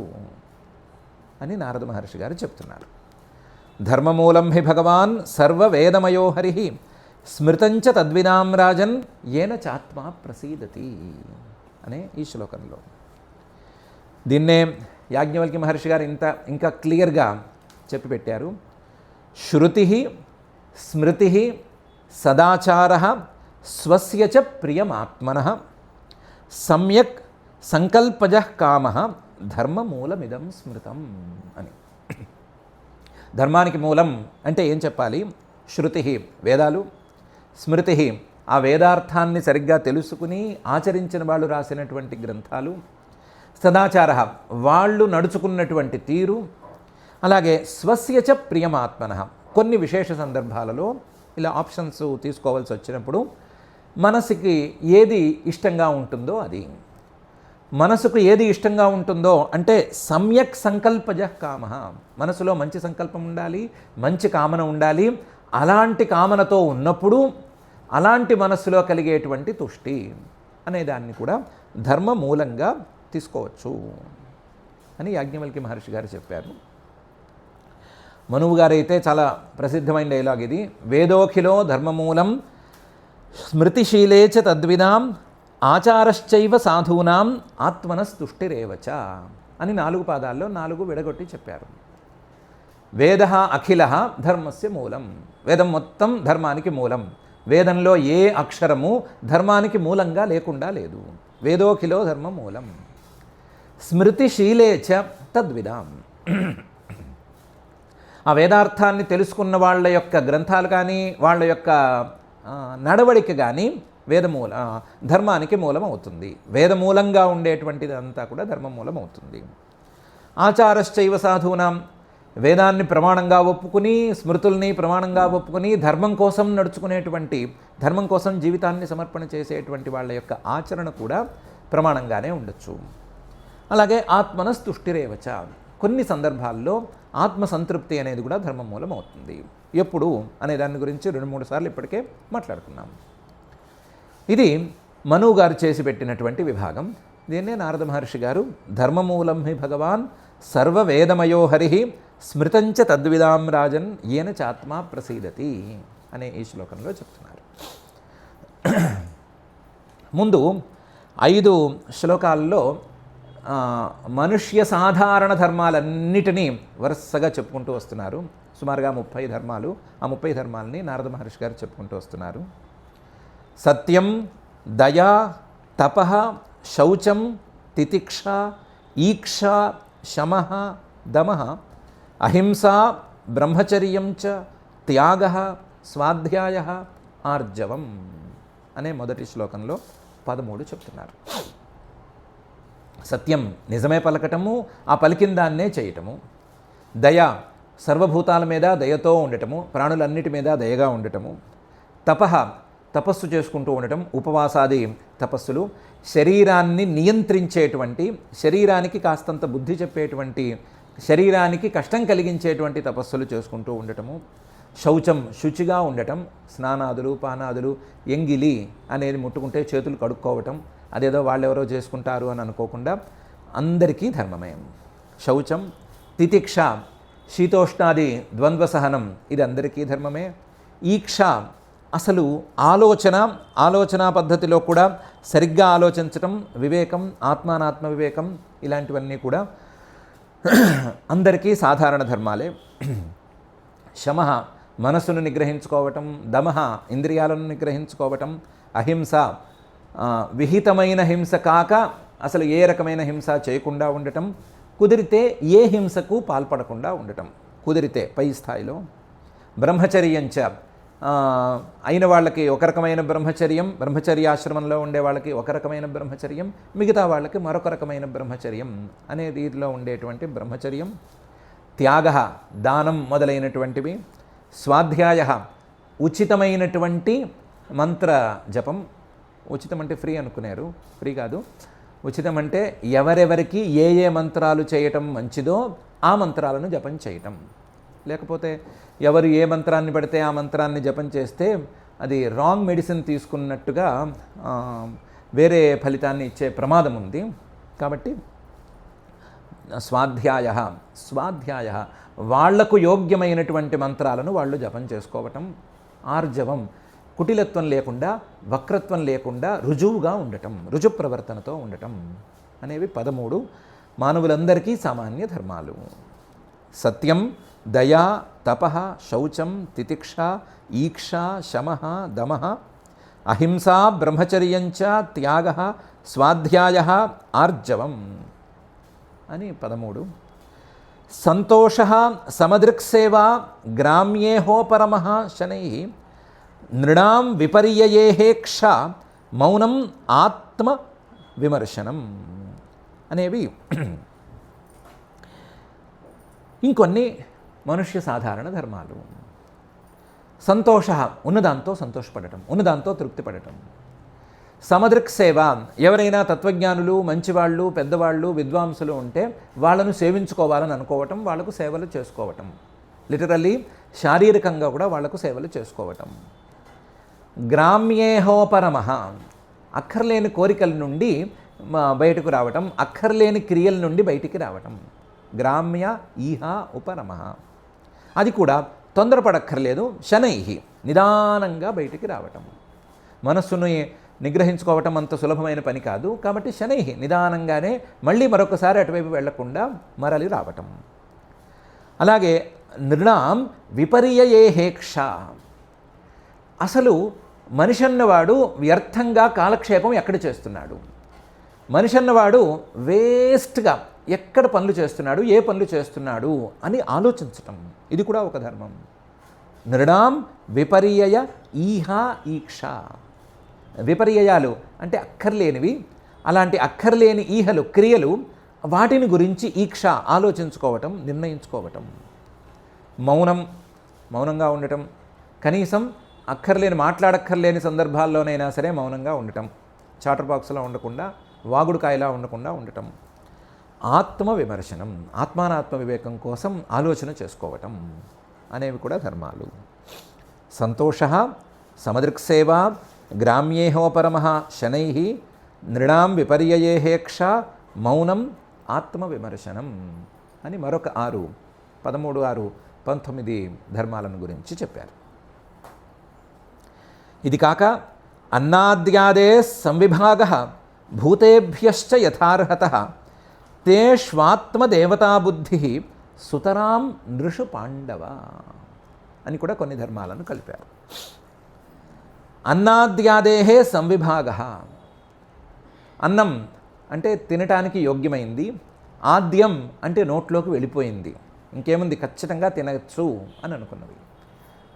అని నారద మహర్షి గారు చెప్తున్నారు. ధర్మమూలం హి భగవాన్ సర్వవేదమయో హరి స్మృతంచ తద్వినాం రాజన్ ఏన చాత్మ ప్రసీదతి అనే ఈ శ్లోకంలో. దీన్నే యాజ్ఞవల్క్య మహర్షి గారు ఇంకా క్లియర్గా చెప్పి పెట్టారు. శృతి, స్మృతి, సదాచార, స్వస్య చ ప్రియమాత్మనః, సమ్యక్ సంకల్పజ కామః, ధర్మమూలమిదం స్మృతం అని. ధర్మానికి మూలం అంటే ఏం చెప్పాలి? శృతి వేదాలు, స్మృతి ఆ వేదార్థాన్ని సరిగ్గా తెలుసుకుని ఆచరించిన వాళ్ళు రాసినటువంటి గ్రంథాలు, సదాచార వాళ్ళు నడుచుకున్నటువంటి తీరు, అలాగే స్వస్య చ ప్రియమాత్మనః కొన్ని విశేష సందర్భాలలో ఇలా ఆప్షన్స్ తీసుకోవాల్సి వచ్చినప్పుడు మనసుకి ఏది ఇష్టంగా ఉంటుందో అది. మనసుకు ఏది ఇష్టంగా ఉంటుందో అంటే సమ్యక్ సంకల్పజ కామః, మనసులో మంచి సంకల్పం ఉండాలి, మంచి కామన ఉండాలి. అలాంటి కామనతో ఉన్నప్పుడు అలాంటి మనస్సులో కలిగేటువంటి తుష్టి అనే దాన్ని కూడా ధర్మ మూలంగా తీసుకోవచ్చు అని యాజ్ఞవల్క్య మహర్షి గారు చెప్పారు. మనువు గారైతే చాలా ప్రసిద్ధమైన డైలాగ్ ఇది. వేదోఖిలో ధర్మమూలం స్మృతిశీలే చ తద్విదాం ఆచారశ్చైవ సాధూనాం ఆత్మనస్తుష్టిరేవచ అని 4 పాదాల్లో 4 విడగొట్టి చెప్పారు. వేద అఖిల ధర్మస్య మూలం, వేదం మొత్తం ధర్మానికి మూలం. వేదంలో ఏ అక్షరము ధర్మానికి మూలంగా లేకుండా లేదు. వేదోఖిలో ధర్మ మూలం. స్మృతిశీలే చ తద్విదాం, ఆ వేదార్థాన్ని తెలుసుకున్న వాళ్ళ యొక్క గ్రంథాలు కానీ వాళ్ళ యొక్క నడవడిక కానీ ధర్మానికి మూలం అవుతుంది. వేదమూలంగా ఉండేటువంటిది అంతా కూడా ధర్మమూలం అవుతుంది. ఆచారశ్చైవ సాధూనాం, వేదాన్ని ప్రమాణంగా ఒప్పుకుని స్మృతుల్ని ప్రమాణంగా ఒప్పుకుని ధర్మం కోసం నడుచుకునేటువంటి, ధర్మం కోసం జీవితాన్ని సమర్పణ చేసేటువంటి వాళ్ళ యొక్క ఆచరణ కూడా ప్రమాణంగానే ఉండొచ్చు. అలాగే ఆత్మనస్తుష్టిరేవచ, కొన్ని సందర్భాల్లో ఆత్మసంతృప్తి అనేది కూడా ధర్మం మూలం అవుతుంది. ఎప్పుడు అనే దాని గురించి 2-3 సార్లు ఇప్పటికే మాట్లాడుకున్నాం. ఇది మనువు గారు చేసి పెట్టినటువంటి విభాగం. దీన్నే నారద మహర్షి గారు ధర్మమూలం హి భగవాన్ సర్వవేదమయో హరి స్మృతంచ తద్విదాం రాజన్ ఏన చాత్మా ప్రసీదతి అనే ఈ శ్లోకంలో చెప్తున్నారు. ముందు 5 శ్లోకాల్లో మనుష్య సాధారణ ధర్మాలన్నిటినీ వరుసగా చెప్పుకుంటూ వస్తున్నారు. సుమారుగా 30 ధర్మాలు. ఆ 30 ధర్మాలని నారద మహర్షి గారు చెప్పుకుంటూ వస్తున్నారు. సత్యం, దయా, తపః, శౌచం, తితిక్ష, ఈక్ష, శమః, దమః, అహింసా, బ్రహ్మచర్యం చ, త్యాగః, స్వాధ్యాయః, ఆర్జవం అనే మొదటి శ్లోకంలో 13 చెప్తున్నారు. సత్యం నిజమే పలకటము, ఆ పలికిన దాన్నే చేయటము. దయ సర్వభూతాల మీద దయతో ఉండటము, ప్రాణులన్నిటి మీద దయగా ఉండటము. తపః తపస్సు చేసుకుంటూ ఉండటం, ఉపవాసాది తపస్సులు. శరీరాన్ని నియంత్రించేటువంటి, శరీరానికి కాస్తంత బుద్ధి చెప్పేటువంటి, శరీరానికి కష్టం కలిగించేటువంటి తపస్సులు చేసుకుంటూ ఉండటము. శౌచం శుచిగా ఉండటం, స్నానాదులు పానాదులు, ఎంగిలి అనేది ముట్టుకుంటే చేతులు కడుక్కోవటం, అదేదో వాళ్ళెవరో చేసుకుంటారు అని అనుకోకుండా అందరికీ ధర్మమే శౌచం. తితిక్ష శీతోష్ణాది ద్వంద్వ సహనం, ఇది అందరికీ ధర్మమే. ఈక్ష అసలు ఆలోచనా పద్ధతిలో కూడా సరిగ్గా ఆలోచించటం, వివేకం, ఆత్మానాత్మ వివేకం, ఇలాంటివన్నీ కూడా అందరికీ సాధారణ ధర్మాలే. శమః మనసును నిగ్రహించుకోవటం, దమః ఇంద్రియాలను నిగ్రహించుకోవటం, అహింస విహితమైన హింస కాక అసలు ఏ రకమైన హింస చేయకుండా ఉండటం, కుదిరితే ఏ హింసకు పాల్పడకుండా ఉండటం, కుదిరితే పై స్థాయిలో. బ్రహ్మచర్యంచ అయిన వాళ్ళకి ఒక రకమైన బ్రహ్మచర్యం, బ్రహ్మచర్యాశ్రమంలో ఉండే వాళ్ళకి ఒక రకమైన బ్రహ్మచర్యం, మిగతా వాళ్ళకి మరొక రకమైన బ్రహ్మచర్యం అనే రీతిలో ఉండేటువంటి బ్రహ్మచర్యం. త్యాగ దానం మొదలైనటువంటివి. స్వాధ్యాయ ఉచితమైనటువంటి మంత్ర జపం. ఉచితం అంటే ఫ్రీ అనుకున్నారు, ఫ్రీ కాదు. ఉచితం అంటే ఎవరెవరికి ఏ ఏ మంత్రాలు చేయటం మంచిదో ఆ మంత్రాలను జపం చేయటం. లేకపోతే ఎవరు ఏ మంత్రాన్ని పడితే ఆ మంత్రాన్ని జపం చేస్తే అది రాంగ్ మెడిసిన్ తీసుకున్నట్టుగా వేరే ఫలితాన్ని ఇచ్చే ప్రమాదం ఉంది. కాబట్టి స్వాధ్యాయ వాళ్లకు యోగ్యమైనటువంటి మంత్రాలను వాళ్ళు జపం చేసుకోవటం. ఆర్జవం కుటిలత్వం లేకుండా, వక్రత్వం లేకుండా రుజువుగా ఉండటం, రుజు ప్రవర్తనతో ఉండటం అనేవి 13 మానవులందరికీ సామాన్య ధర్మాలు. సత్యం, దయా, తపః, శౌచం, తితిక్ష, ఈక్ష, శమః, దమః, అహింసా, బ్రహ్మచర్యంచ, త్యాగః, స్వాధ్యాయః, ఆర్జవం అని 13. సంతోషః, సమదృక్సేవా, గ్రామ్యేహోపరమః శనైః, నృణాం విపర్యయేహేక్ష, మౌనం, ఆత్మ విమర్శనం అనేవి ఇంకొన్ని మనుష్య సాధారణ ధర్మాలు. సంతోష, ఉన్నదాంతో సంతోషపడటం, ఉన్నదాంతో తృప్తి పడటం. సమదృక్ సేవ, ఎవరైనా తత్వజ్ఞానులు, మంచివాళ్ళు, పెద్దవాళ్ళు, విద్వాంసులు ఉంటే వాళ్ళను సేవించుకోవాలని అనుకోవటం, వాళ్లకు సేవలు చేసుకోవటం, లిటరల్లీ శారీరకంగా కూడా వాళ్లకు సేవలు చేసుకోవటం. గ్రామ్యేహోపరమః, అక్కర్లేని కోరికల నుండి బయటకు రావటం, అక్కర్లేని క్రియల నుండి బయటికి రావటం. గ్రామ్య ఈహ ఉపరమః, అది కూడా తొందరపడక్కర్లేదు. శనైహి, నిదానంగా బయటికి రావటం. మనస్సును నిగ్రహించుకోవటం అంత సులభమైన పని కాదు. కాబట్టి శనైహి, నిదానంగానే మళ్ళీ మరొకసారి అటువైపు వెళ్లకుండా మరలి రావటం. అలాగే నృణాం విపర్యయేహేక్ష, అసలు మనిషి అన్నవాడు వ్యర్థంగా కాలక్షేపం ఎక్కడ చేస్తున్నాడు, మనిషి అన్నవాడు వేస్ట్గా ఎక్కడ పనులు చేస్తున్నాడు, ఏ పనులు చేస్తున్నాడు అని ఆలోచించటం, ఇది కూడా ఒక ధర్మం. నృణాం విపర్యయ ఈహ ఈక్ష, విపర్యయాలు అంటే అక్కర్లేనివి, అలాంటి అక్కర్లేని ఈహలు, క్రియలు, వాటిని గురించి ఈక్ష, ఆలోచించుకోవటం, నిర్ణయించుకోవటం. మౌనం, మౌనంగా ఉండటం, కనీసం మాట్లాడక్కర్లేని సందర్భాల్లోనైనా సరే మౌనంగా ఉండటం, చాటర్ బాక్స్లో ఉండకుండా, వాగుడుకాయలా ఉండకుండా ఉండటం. ఆత్మ విమర్శనం, ఆత్మానాత్మ వివేకం కోసం ఆలోచన చేసుకోవటం అనేవి కూడా ధర్మాలు. సంతోష, సమదృక్సేవ, గ్రామ్యేహోపరమః శనైః, నృణాం విపర్యయేహేక్ష, మౌనం, ఆత్మ విమర్శనం అని మరొక 6, 13, 6, 19 ధర్మాలను గురించి చెప్పారు. ఇది కాక అన్నాద్యాదే సంవిభాగః భూతేభ్యశ్చ యథార్హతః తేష్వాత్మదేవతాబుద్ధి సుతరాం నృషు పాండవ అని కూడా కొన్ని ధర్మాలను కలిపారు. అన్నాద్యాదేహే సంవిభాగః, అన్నం అంటే తినటానికి యోగ్యమైంది, ఆద్యం అంటే నోట్లోకి వెళ్ళిపోయింది, ఇంకేముంది ఖచ్చితంగా తినచ్చు అని అనుకున్నవి.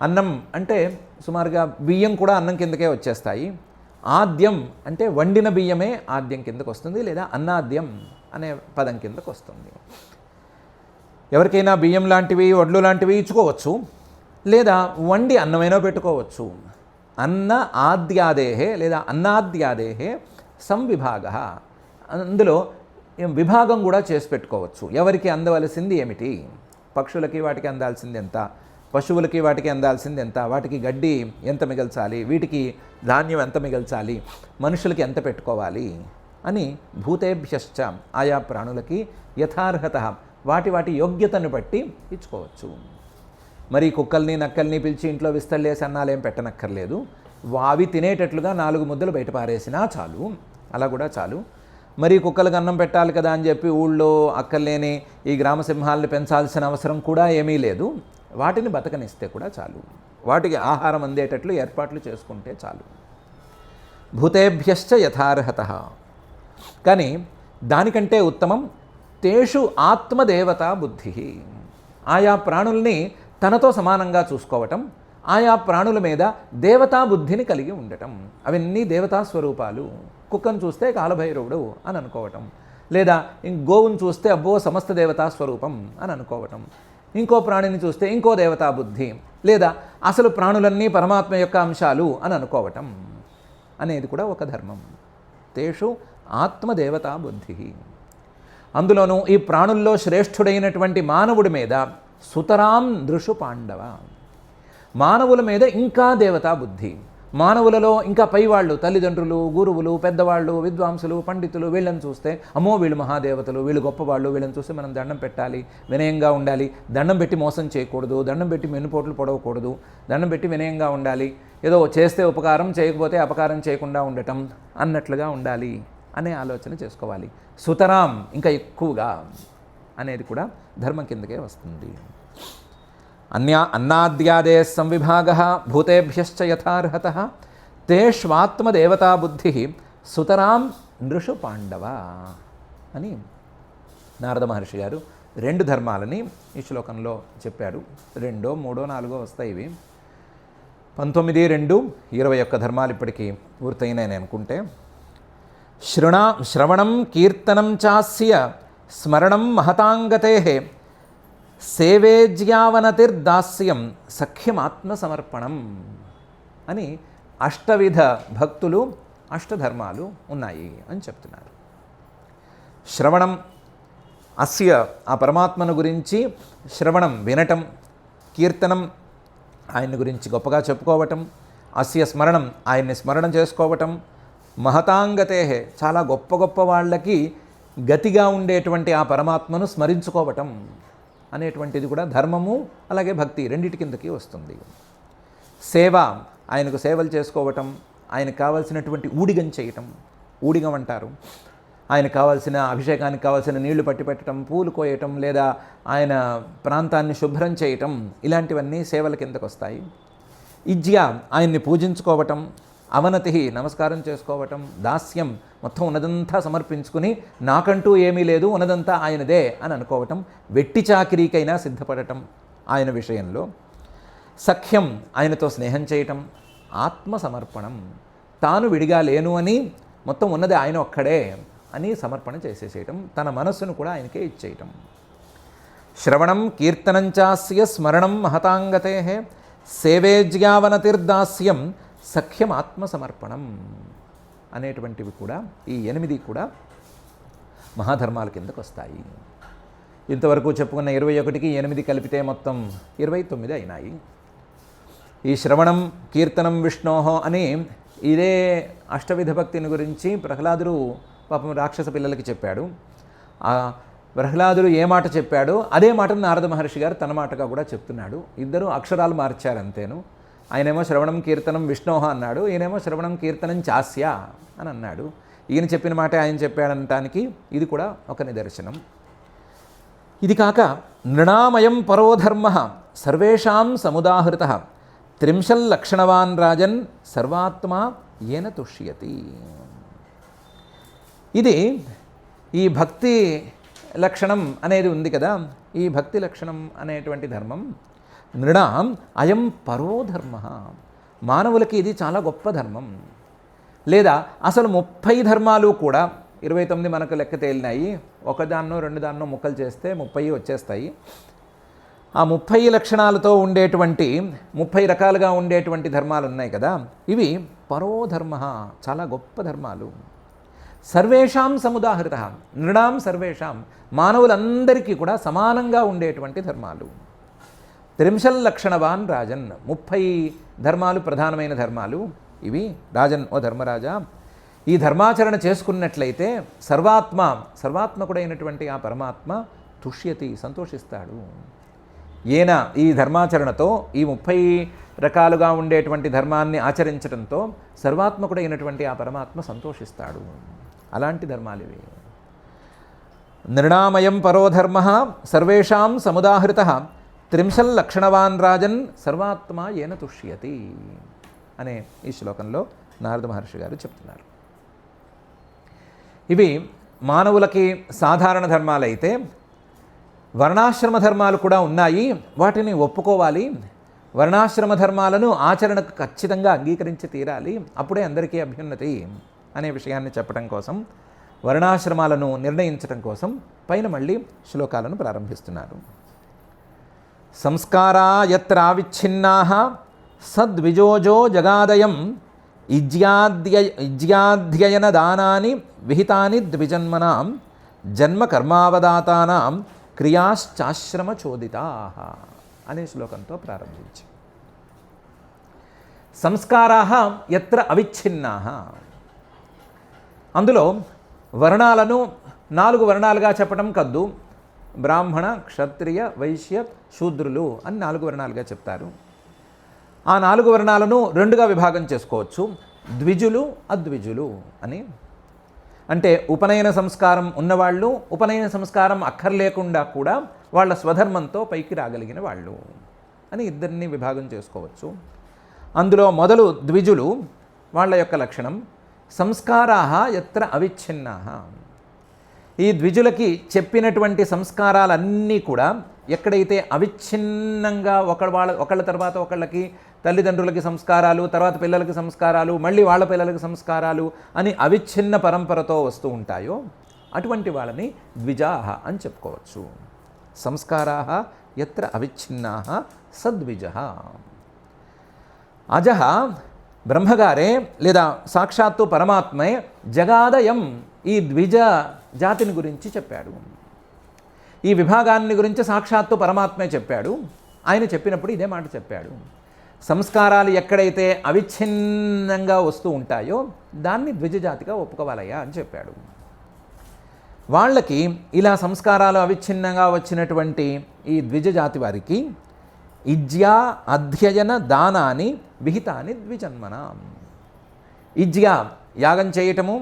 అన్నం అంటే సుమారుగా బియ్యం కూడా అన్నం కిందకే వచ్చేస్తాయి. ఆద్యం అంటే వండిన బియ్యమే ఆద్యం కిందకు వస్తుంది, లేదా అన్నాద్యం అనే పదం కిందకు వస్తుంది. ఎవరికైనా బియ్యం లాంటివి, వడ్లు లాంటివి ఇచ్చుకోవచ్చు, లేదా వండి అన్నమైనా పెట్టుకోవచ్చు. అన్న ఆద్యాదేహే లేదా అన్నాద్యాదేహే సంవిభాగః, అందులో విభాగం కూడా చేసి పెట్టుకోవచ్చు. ఎవరికి అందవలసింది ఏమిటి, పక్షులకి వాటికి అందాల్సింది ఎంత, పశువులకి వాటికి అందాల్సింది ఎంత, వాటికి గడ్డి ఎంత మిగల్చాలి, వీటికి ధాన్యం ఎంత మిగల్చాలి, మనుషులకి ఎంత పెట్టుకోవాలి అని భూతేభ్యశ్చ, ఆయా ప్రాణులకి యథార్హత, వాటి యోగ్యతను బట్టి ఇచ్చుకోవచ్చు. మరి కుక్కల్ని, నక్కల్ని పిలిచి ఇంట్లో విస్తళ్ళేసి అన్నాలేం పెట్టనక్కర్లేదు. అవి తినేటట్లుగా 4 ముద్దలు బయట పారేసినా చాలు, అలా కూడా చాలు. మరి కుక్కలకు అన్నం పెట్టాలి కదా అని చెప్పి ఊళ్ళో అక్కర్లేని ఈ గ్రామసింహాలను పెంచాల్సిన అవసరం కూడా ఏమీ లేదు. వాటిని బతకనిస్తే కూడా చాలు, వాటికి ఆహారం అందేటట్లు ఏర్పాట్లు చేసుకుంటే చాలు. భూతేభ్యశ్చ యథార్హత. కానీ దానికంటే ఉత్తమం తేషు ఆత్మదేవతా బుద్ధి, ఆయా ప్రాణుల్ని తనతో సమానంగా చూసుకోవటం, ఆయా ప్రాణుల మీద దేవతా బుద్ధిని కలిగి ఉండటం. అవన్నీ దేవతా స్వరూపాలు. కుక్కను చూస్తే కాలభైరవుడు అని అనుకోవటం, లేదా గోవును చూస్తే అబ్బో సమస్త దేవతా స్వరూపం అని అనుకోవటం, ఇంకో ప్రాణిని చూస్తే ఇంకో దేవతా బుద్ధి, లేదా అసలు ప్రాణులన్నీ పరమాత్మ యొక్క అంశాలు అని అనుకోవటం అనేది కూడా ఒక ధర్మం. తేషు ఆత్మదేవతా బుద్ధి. అందులోనూ ఈ ప్రాణుల్లో శ్రేష్ఠుడైనటువంటి మానవుడి మీద సుతరాం దృషు పాండవ, మానవుల మీద ఇంకా దేవతా బుద్ధి. మానవులలో ఇంకా పైవాళ్ళు, తల్లిదండ్రులు, గురువులు, పెద్దవాళ్ళు, విద్వాంసులు, పండితులు, వీళ్ళని చూస్తే అమ్మో వీళ్ళు మహాదేవతలు, వీళ్ళు గొప్పవాళ్ళు, వీళ్ళని చూస్తే మనం దండం పెట్టాలి, వినయంగా ఉండాలి, దండం పెట్టి మోసం చేయకూడదు, దండం పెట్టి మెన్నుపోట్లు పొడవకూడదు, దండం పెట్టి వినయంగా ఉండాలి, ఏదో చేస్తే ఉపకారం చేయకపోతే అపకారం చేయకుండా ఉండటం అన్నట్లుగా ఉండాలి అనే ఆలోచన చేసుకోవాలి. సుతరాం ఇంకా ఎక్కువగా అనేది కూడా ధర్మం కిందకే వస్తుంది. అన్నాద్యాదే సంవిభాగ భూతేభ్యశ్చ యథార్హత తేష్వాత్మదేవతా బుద్ధి సుతరాం నృషు పాండవ అని నారద మహర్షి గారు 2 ధర్మాలని ఈ శ్లోకంలో చెప్పాడు. 2, 3, 4 వస్తాయి ఇవి. 19, 2, 21 ధర్మాలు ఇప్పటికీ పూర్తయినాయని అనుకుంటే, శ్రవణం కీర్తనం చాస్య స్మరణం మహతాంగతే సేవేజ్యావనతిర్దాస్యం సఖ్యమాత్మసమర్పణం అని అష్టవిధ భక్తులు, అష్టధర్మాలు ఉన్నాయి అని చెప్తున్నారు. శ్రవణం, అస్య ఆ పరమాత్మను గురించి శ్రవణం వినటం, కీర్తనం ఆయన్ని గురించి గొప్పగా చెప్పుకోవటం, అస్య స్మరణం ఆయన్ని స్మరణం చేసుకోవటం, మహతాంగతే చాలా గొప్ప గొప్ప వాళ్ళకి గతిగా ఉండేటువంటి ఆ పరమాత్మను స్మరించుకోవటం అనేటువంటిది కూడా ధర్మము అలాగే భక్తి రెండిటి కిందకి వస్తుంది. సేవ, ఆయనకు సేవలు చేసుకోవటం, ఆయనకు కావాల్సినటువంటి ఊడిగం చేయటం, ఊడిగం అంటారు. ఆయనకు కావాల్సిన అభిషేకానికి కావాల్సిన నీళ్లు పట్టి పెట్టడం, పూలు కోయటం, లేదా ఆయన ప్రాంతాన్ని శుభ్రం చేయటం, ఇలాంటివన్నీ సేవల కిందకు వస్తాయి. ఇజ్య, ఆయన్ని పూజించుకోవటం, అవనతి నమస్కారం చేసుకోవటం, దాస్యం మొత్తం ఉన్నదంతా సమర్పించుకుని నాకంటూ ఏమీ లేదు ఉన్నదంతా ఆయనదే అని అనుకోవటం, వెట్టి చాకిరీకైనా సిద్ధపడటం ఆయన విషయంలో, సఖ్యం ఆయనతో స్నేహం చేయటం, ఆత్మసమర్పణం తాను విడిగా లేను అని మొత్తం ఉన్నది ఆయన ఒక్కడే అని సమర్పణ చేసేసేయటం, తన మనస్సును కూడా ఆయనకే ఇచ్చేయటం. శ్రవణం కీర్తనం చాస్య స్మరణం మహతాంగతే సేవేజ్యావనతిర్దాస్యం సఖ్యం ఆత్మసమర్పణం అనేటువంటివి కూడా ఈ 8 కూడా మహాధర్మాల కిందకు వస్తాయి. ఇంతవరకు చెప్పుకున్న 21కి 8 కలిపితే మొత్తం 29 అయినాయి. ఈ శ్రవణం కీర్తనం విష్ణోహో అని ఇదే అష్టవిధ భక్తిని గురించి ప్రహ్లాదుడు పాపం రాక్షస పిల్లలకి చెప్పాడు. ఆ ప్రహ్లాదుడు ఏ మాట చెప్పాడో అదే మాటను నారద మహర్షి గారు తన మాటగా కూడా చెప్తున్నాడు. ఇద్దరు అక్షరాలు మార్చారు అంతేను. ఆయనేమో శ్రవణం కీర్తనం విష్ణోహ అన్నాడు, ఈయనేమో శ్రవణం కీర్తనం చాస్య అని అన్నాడు. ఈయన చెప్పిన మాట ఆయన చెప్పాడనటానికి ఇది కూడా ఒక నిదర్శనం. ఇది కాక నృణామయం పరోధర్మ సర్వేషాం సముదాహృత త్రింశల్లక్షణవాన్ రాజన్ సర్వాత్మా ఏన తుష్యతి. ఇది ఈ భక్తి లక్షణం అనేది ఉంది కదా, ఈ భక్తి లక్షణం అనేటువంటి ధర్మం నృణాం అయం పరోధర్మ, మానవులకి ఇది చాలా గొప్ప ధర్మం. లేదా అసలు 30 ధర్మాలు కూడా 29 మనకు లెక్క తేలినాయి, ఒకదాన్నో 2 దాన్నో ముక్కలు చేస్తే 30 వచ్చేస్తాయి. ఆ 30 లక్షణాలతో ఉండేటువంటి 30 రకాలుగా ఉండేటువంటి ధర్మాలు ఉన్నాయి కదా, ఇవి పరోధర్మ చాలా గొప్ప ధర్మాలు. సర్వేషాం సముదాహృత, నృణాం సర్వేషాం మానవులందరికీ కూడా సమానంగా ఉండేటువంటి ధర్మాలు. త్రింశల్లక్షణవాన్ రాజన్, 30 ధర్మాలు ప్రధానమైన ధర్మాలు ఇవి. రాజన్, ఓ ధర్మరాజా, ఈ ధర్మాచరణ చేసుకున్నట్లయితే సర్వాత్మకుడైనటువంటి ఆ పరమాత్మ తుష్యతి సంతోషిస్తాడు. ఈయన ఈ ధర్మాచరణతో ఈ 30 రకాలుగా ఉండేటువంటి ధర్మాన్ని ఆచరించడంతో సర్వాత్మకుడైనటువంటి ఆ పరమాత్మ సంతోషిస్తాడు. అలాంటి ధర్మాలు ఇవి. నృణామయం పరోధర్మ సర్వేషాం సముదాహృత త్రింశల్లక్షణవాన్ రాజన్ సర్వాత్మా ఏన తుష్యతి అనే ఈ శ్లోకంలో నారద మహర్షి గారు చెప్తున్నారు. ఇవి మానవులకి సాధారణ ధర్మాలైతే వర్ణాశ్రమ ధర్మాలు కూడా ఉన్నాయి, వాటిని ఒప్పుకోవాలి. వర్ణాశ్రమ ధర్మాలను ఆచరణకు ఖచ్చితంగా అంగీకరించి తీరాలి, అప్పుడే అందరికీ అభ్యున్నతి అనే విషయాన్ని చెప్పడం కోసం, వర్ణాశ్రమాలను నిర్ణయించడం కోసం పైన మళ్ళీ శ్లోకాలను ప్రారంభిస్తున్నారు. సంస్కారా యత్ర ఆవిచ్ఛిన్నాః సద్విజోజో జగాదయం ఇజ్యాధ్యయన దానాని విహితాని ద్విజన్మనాం జన్మ కర్మావదాతానాం క్రియాశ్చాశ్రమ చోదితాః అనే శ్లోకంతో ప్రారంభించి, సంస్కారాః యత్ర అవిచ్ఛిన్నాః, అందులో వర్ణాలను 4 వర్ణాలుగా చెప్పడం కద్దు. బ్రాహ్మణ, క్షత్రియ, వైశ్య, శూద్రులు అని 4 వర్ణాలుగా చెప్తారు. ఆ 4 వర్ణాలను 2గా విభాగం చేసుకోవచ్చు, ద్విజులు, అద్విజులు అని. అంటే ఉపనయన సంస్కారం ఉన్నవాళ్ళు, ఉపనయన సంస్కారం అక్కర్లేకుండా కూడా వాళ్ళ స్వధర్మంతో పైకి రాగలిగిన వాళ్ళు అని ఇద్దరిని విభాగం చేసుకోవచ్చు. అందులో మొదలు ద్విజులు, వాళ్ళ యొక్క లక్షణం సంస్కారాః యత్ర అవిచ్ఛిన్నాః. ఈ ద్విజులకి చెప్పినటువంటి సంస్కారాలన్నీ కూడా ఎక్కడైతే అవిచ్ఛిన్నంగా ఒకళ్ళ తర్వాత ఒకళ్ళకి తల్లిదండ్రులకి సంస్కారాలు, తర్వాత పిల్లలకి సంస్కారాలు, మళ్ళీ వాళ్ళ పిల్లలకి సంస్కారాలు అని అవిచ్ఛిన్న పరంపరతో వస్తూ ఉంటాయో అటువంటి వాళ్ళని ద్విజాః అని చెప్పుకోవచ్చు. సంస్కారాః యత్ర అవిచ్ఛిన్నాః సద్విజః. అజః బ్రహ్మగారే లేదా సాక్షాత్తు పరమాత్మే జగాదయం ఈ ద్విజ జాతిని గురించి చెప్పాడు. ఈ విభాగాన్ని గురించి సాక్షాత్తు పరమాత్మే చెప్పాడు. ఆయన చెప్పినప్పుడు ఇదే మాట చెప్పాడు. సంస్కారాలు ఎక్కడైతే అవిచ్ఛిన్నంగా వస్తూ ఉంటాయో దాన్ని ద్విజ జాతిగా ఒప్పుకోవాలయ్యా అని చెప్పాడు. వాళ్ళకి ఇలా సంస్కారాలు అవిచ్ఛిన్నంగా వచ్చినటువంటి ఈ ద్విజ జాతి వారికి ఇజ్యా అధ్యయన దానాని విహితాని ద్విజన్మన. ఇజ్యా యాగం చేయటము,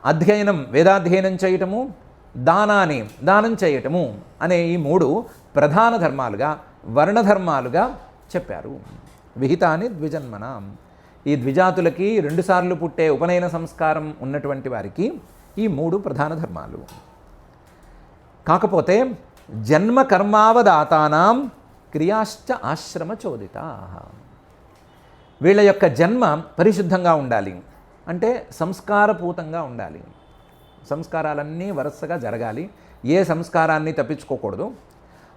అధ్యయనం వేదాధ్యయనం చేయటము, దానం చేయటము అనే ఈ మూడు ప్రధాన ధర్మాలుగా వర్ణధర్మాలుగా చెప్పారు. విహితాని ద్విజన్మన. ఈ ద్విజాతులకి రెండుసార్లు పుట్టే ఉపనయన సంస్కారం ఉన్నటువంటి వారికి ఈ మూడు ప్రధాన ధర్మాలు. కాకపోతే జన్మ కర్మావదాతానాం క్రియాశ్చ ఆశ్రమచోదితా. వీళ్ళ యొక్క జన్మ పరిశుద్ధంగా ఉండాలి, అంటే సంస్కారపూతంగా ఉండాలి. సంస్కారాలన్నీ వరుసగా జరగాలి, ఏ సంస్కారాన్ని తప్పించుకోకూడదు.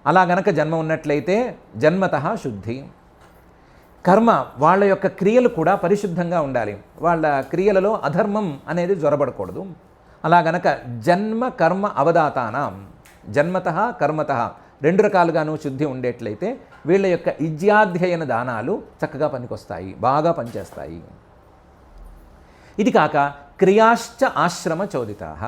అలా గనక జన్మ ఉన్నట్లయితే జన్మతః శుద్ధి. కర్మ వాళ్ళ యొక్క క్రియలు కూడా పరిశుద్ధంగా ఉండాలి, వాళ్ళ క్రియలలో అధర్మం అనేది జొరబడకూడదు. అలా గనక జన్మ కర్మ అవదాతానాం జన్మతః కర్మతః రెండు రకాలుగాను శుద్ధి ఉండేట్లయితే వీళ్ళ యొక్క ఇజ్యాధ్యయన దానాలు చక్కగా పనికొస్తాయి, బాగా పనిచేస్తాయి. ఇది కాక క్రియాశ్చ ఆశ్రమ చోదితాః.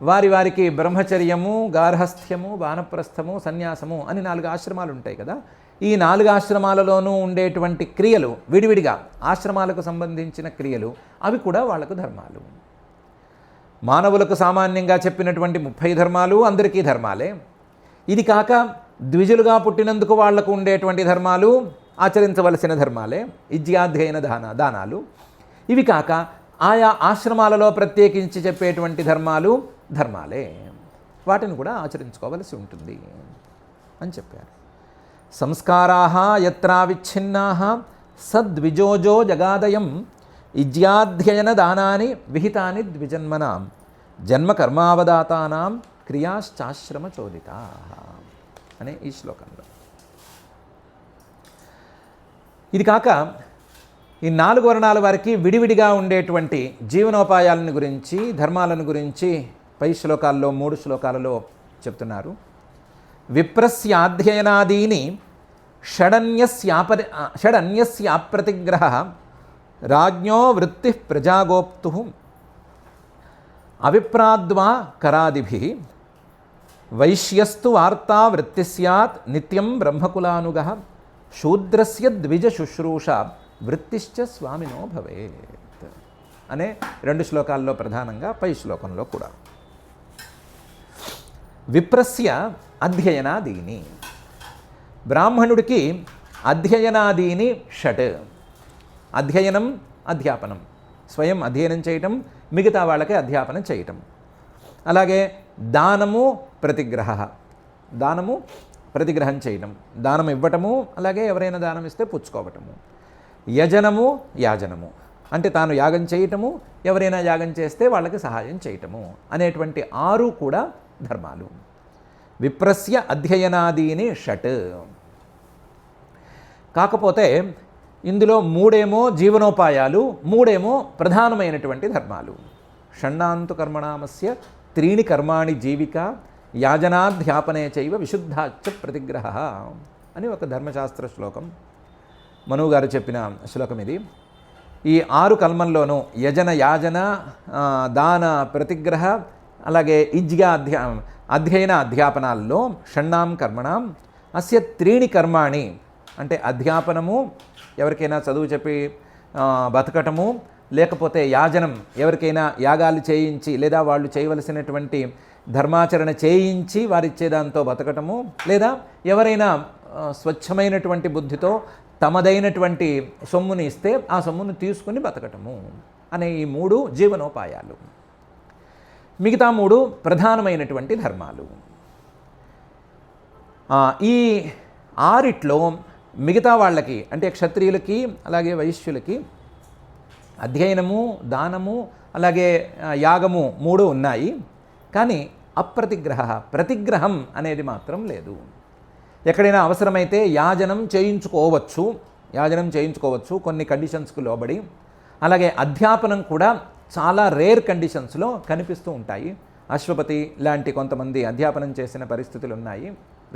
వారికి బ్రహ్మచర్యము, గార్హస్థ్యము, వానప్రస్థము, సన్యాసము అని 4 ఆశ్రమాలు ఉంటాయి కదా. ఈ 4 ఆశ్రమాలలోనూ ఉండేటువంటి క్రియలు విడివిడిగా ఆశ్రమాలకు సంబంధించిన క్రియలు అవి కూడా వాళ్లకు ధర్మాలు. మానవులకు సామాన్యంగా చెప్పినటువంటి 30 ధర్మాలు అందరికీ ధర్మాలే. ఇది కాక ద్విజులుగా పుట్టినందుకు వాళ్లకు ఉండేటువంటి ధర్మాలు ఆచరించవలసిన ధర్మాలే, ఇజ్యాధ్యయన దానాలు. ఇవి కాక ఆయా ఆశ్రమాలలో ప్రత్యేకించి చెప్పేటువంటి ధర్మాలే, వాటిని కూడా ఆచరించుకోవలసి ఉంటుంది అని చెప్పారు. సంస్కారాః యత్రావిచ్ఛిన్నాః సద్విజోజో జగాదయం ఇజ్యాధ్యయన దానాని విహితాని ద్విజన్మనాం జన్మ కర్మావదాతానాం క్రియాశ్చాశ్రమ చోదితాః అనే ఈ శ్లోకంలో. ఇది కాక ఈ 4 వర్ణాల వారికి విడివిడిగా ఉండేటువంటి జీవనోపాయాలను గురించి, ధర్మాలను గురించి పై శ్లోకాల్లో 3 శ్లోకాలలో చెప్తున్నారు. విప్రస్యాధ్యయనాదీని షడన్యస్యాప్రతిగ్రహ రాజ్ఞో వృత్తి ప్రజాగోప్తు అవిప్రాద్వా కరాదిభిః వైశ్యస్తు వార్తా వృత్తి స్యాత్ నిత్యం బ్రహ్మకులానుగః శూద్రస్య ద్విజ శుశ్రూష వృత్తిశ్చ స్వామినో భవేత్ అనే 2 శ్లోకాల్లో ప్రధానంగా పై శ్లోకంలో కూడా. విప్రస్య అధ్యయనాదీని, బ్రాహ్మణుడికి అధ్యయనాదీని షట్. అధ్యయనం, అధ్యాపనం, స్వయం అధ్యయనం చేయటం, మిగతా వాళ్ళకి అధ్యాపనం చేయటం. అలాగే దానము ప్రతిగ్రహ, దానము ప్రతిగ్రహం చేయటం, దానం ఇవ్వటము, అలాగే ఎవరైనా దానం ఇస్తే పుచ్చుకోవటము. యజనము, యాజనము అంటే తాను యాగం చేయటము, ఎవరైనా యాగం చేస్తే వాళ్ళకి సహాయం చేయటము అనేటువంటి 6 కూడా ధర్మాలు. విప్రస్య అధ్యయనాదీని షట్. కాకపోతే ఇందులో 3 జీవనోపాయాలు, 3 ప్రధానమైనటువంటి ధర్మాలు. షణ్ణాంతు కర్మణామస్య 3 కర్మాణి జీవిక యాజనాధ్యాపనే చైవ విశుద్ధాచ్చ ప్రతిగ్రహ అని ఒక ధర్మశాస్త్ర శ్లోకం. మనువు గారు చెప్పిన శ్లోకం ఇది. ఈ 6 కల్మంలోనూ యజన, యాజన, దాన, ప్రతిగ్రహ, అలాగే అధ్యయన అధ్యాపనాల్లో షణ్ణాం కర్మణాం అస్య 3 కర్మాణి అంటే అధ్యాపనము, ఎవరికైనా చదువు చెప్పి బతకటము, లేకపోతే యాజనం, ఎవరికైనా యాగాలు చేయించి లేదా వాళ్ళు చేయవలసినటువంటి ధర్మాచరణ చేయించి వారిచ్చేదాంతో బతకటము, లేదా ఎవరైనా స్వచ్ఛమైనటువంటి బుద్ధితో తమదైనటువంటి సొమ్ముని ఇస్తే ఆ సొమ్మును తీసుకుని బతకటము అనే ఈ 3 జీవనోపాయాలు. మిగతా 3 ప్రధానమైనటువంటి ధర్మాలు. ఈ 6 మిగతా వాళ్ళకి అంటే క్షత్రియులకి అలాగే వైశ్యులకి అధ్యయనము, దానము, అలాగే యాగము 3 ఉన్నాయి. కానీ అప్రతిగ్రహ, ప్రతిగ్రహం అనేది మాత్రం లేదు. ఎక్కడైనా అవసరమైతే యాజనం చేయించుకోవచ్చు కొన్ని కండిషన్స్కు లోబడి. అలాగే అధ్యాపనం కూడా చాలా రేర్ కండిషన్స్లో కనిపిస్తూ ఉంటాయి. అశ్వపతి లాంటి కొంతమంది అధ్యాపనం చేసిన పరిస్థితులు ఉన్నాయి.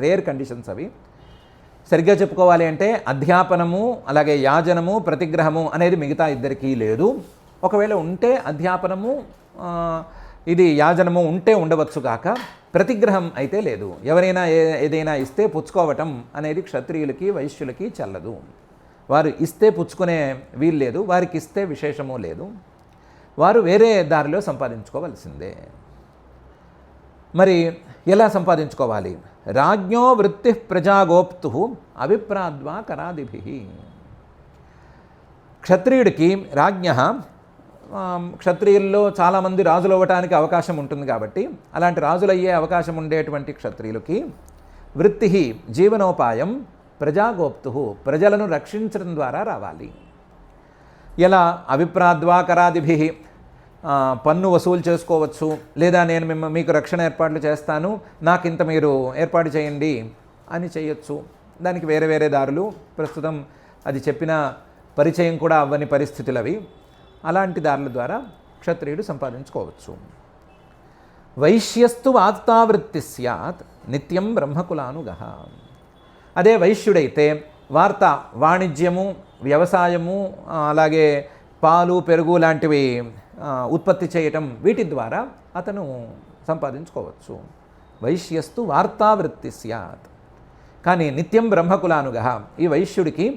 రేర్ కండిషన్స్ అవి. సరిగ్గా చెప్పుకోవాలి అంటే అధ్యాపనము అలాగే యాజనము ప్రతిగ్రహము అనేది మిగతా ఇద్దరికీ లేదు. ఒకవేళ ఉంటే అధ్యాపనము ఇది యాజనము ఉంటే ఉండవచ్చు కాక ప్రతిగ్రహం అయితే లేదు. ఎవరైనా ఏదైనా ఇస్తే పుచ్చుకోవటం అనేది క్షత్రియులకి వైశ్యులకి చెల్లదు. వారు ఇస్తే పుచ్చుకునే వీలు లేదు, వారికి ఇస్తే విశేషము లేదు. వారు వేరే దారిలో సంపాదించుకోవాల్సిందే. మరి ఎలా సంపాదించుకోవాలి? రాజ్ఞో వృత్తి ప్రజాగోప్తు అవిప్రాద్వా కరాదిభిః. క్షత్రియుడికి క్షత్రియుల్లో చాలామంది రాజులు అవ్వటానికి అవకాశం ఉంటుంది కాబట్టి అలాంటి రాజులయ్యే అవకాశం ఉండేటువంటి క్షత్రియులకి వృత్తి జీవనోపాయం ప్రజాగోప్తు ప్రజలను రక్షించడం ద్వారా రావాలి. ఎలా? అవిప్రాద్వా కరాదిభిః, పన్ను వసూలు చేసుకోవచ్చు, లేదా నేను మీకు రక్షణ ఏర్పాట్లు చేస్తాను, నాకింత మీరు ఏర్పాటు చేయండి అని చేయొచ్చు. దానికి వేరే వేరే దారులు, ప్రస్తుతం అది చెప్పిన పరిచయం కూడా అవ్వని పరిస్థితులు అవి. అలాంటి దారుల ద్వారా క్షత్రియుడు సంపాదించుకోవచ్చు. వైశ్యస్తు వార్తావృత్తి స్యాత్ నిత్యం బ్రహ్మకులానుగః. అదే వైశ్యుడైతే వాణిజ్యము, వ్యవసాయము, అలాగే పాలు, పెరుగు లాంటివి ఉత్పత్తి చేయటం, వీటి ద్వారా అతను సంపాదించుకోవచ్చు. వైశ్యస్తు వార్తావృత్తి స్యాత్. కానీ నిత్యం బ్రహ్మకులానుగః, ఈ వైశ్యుడికి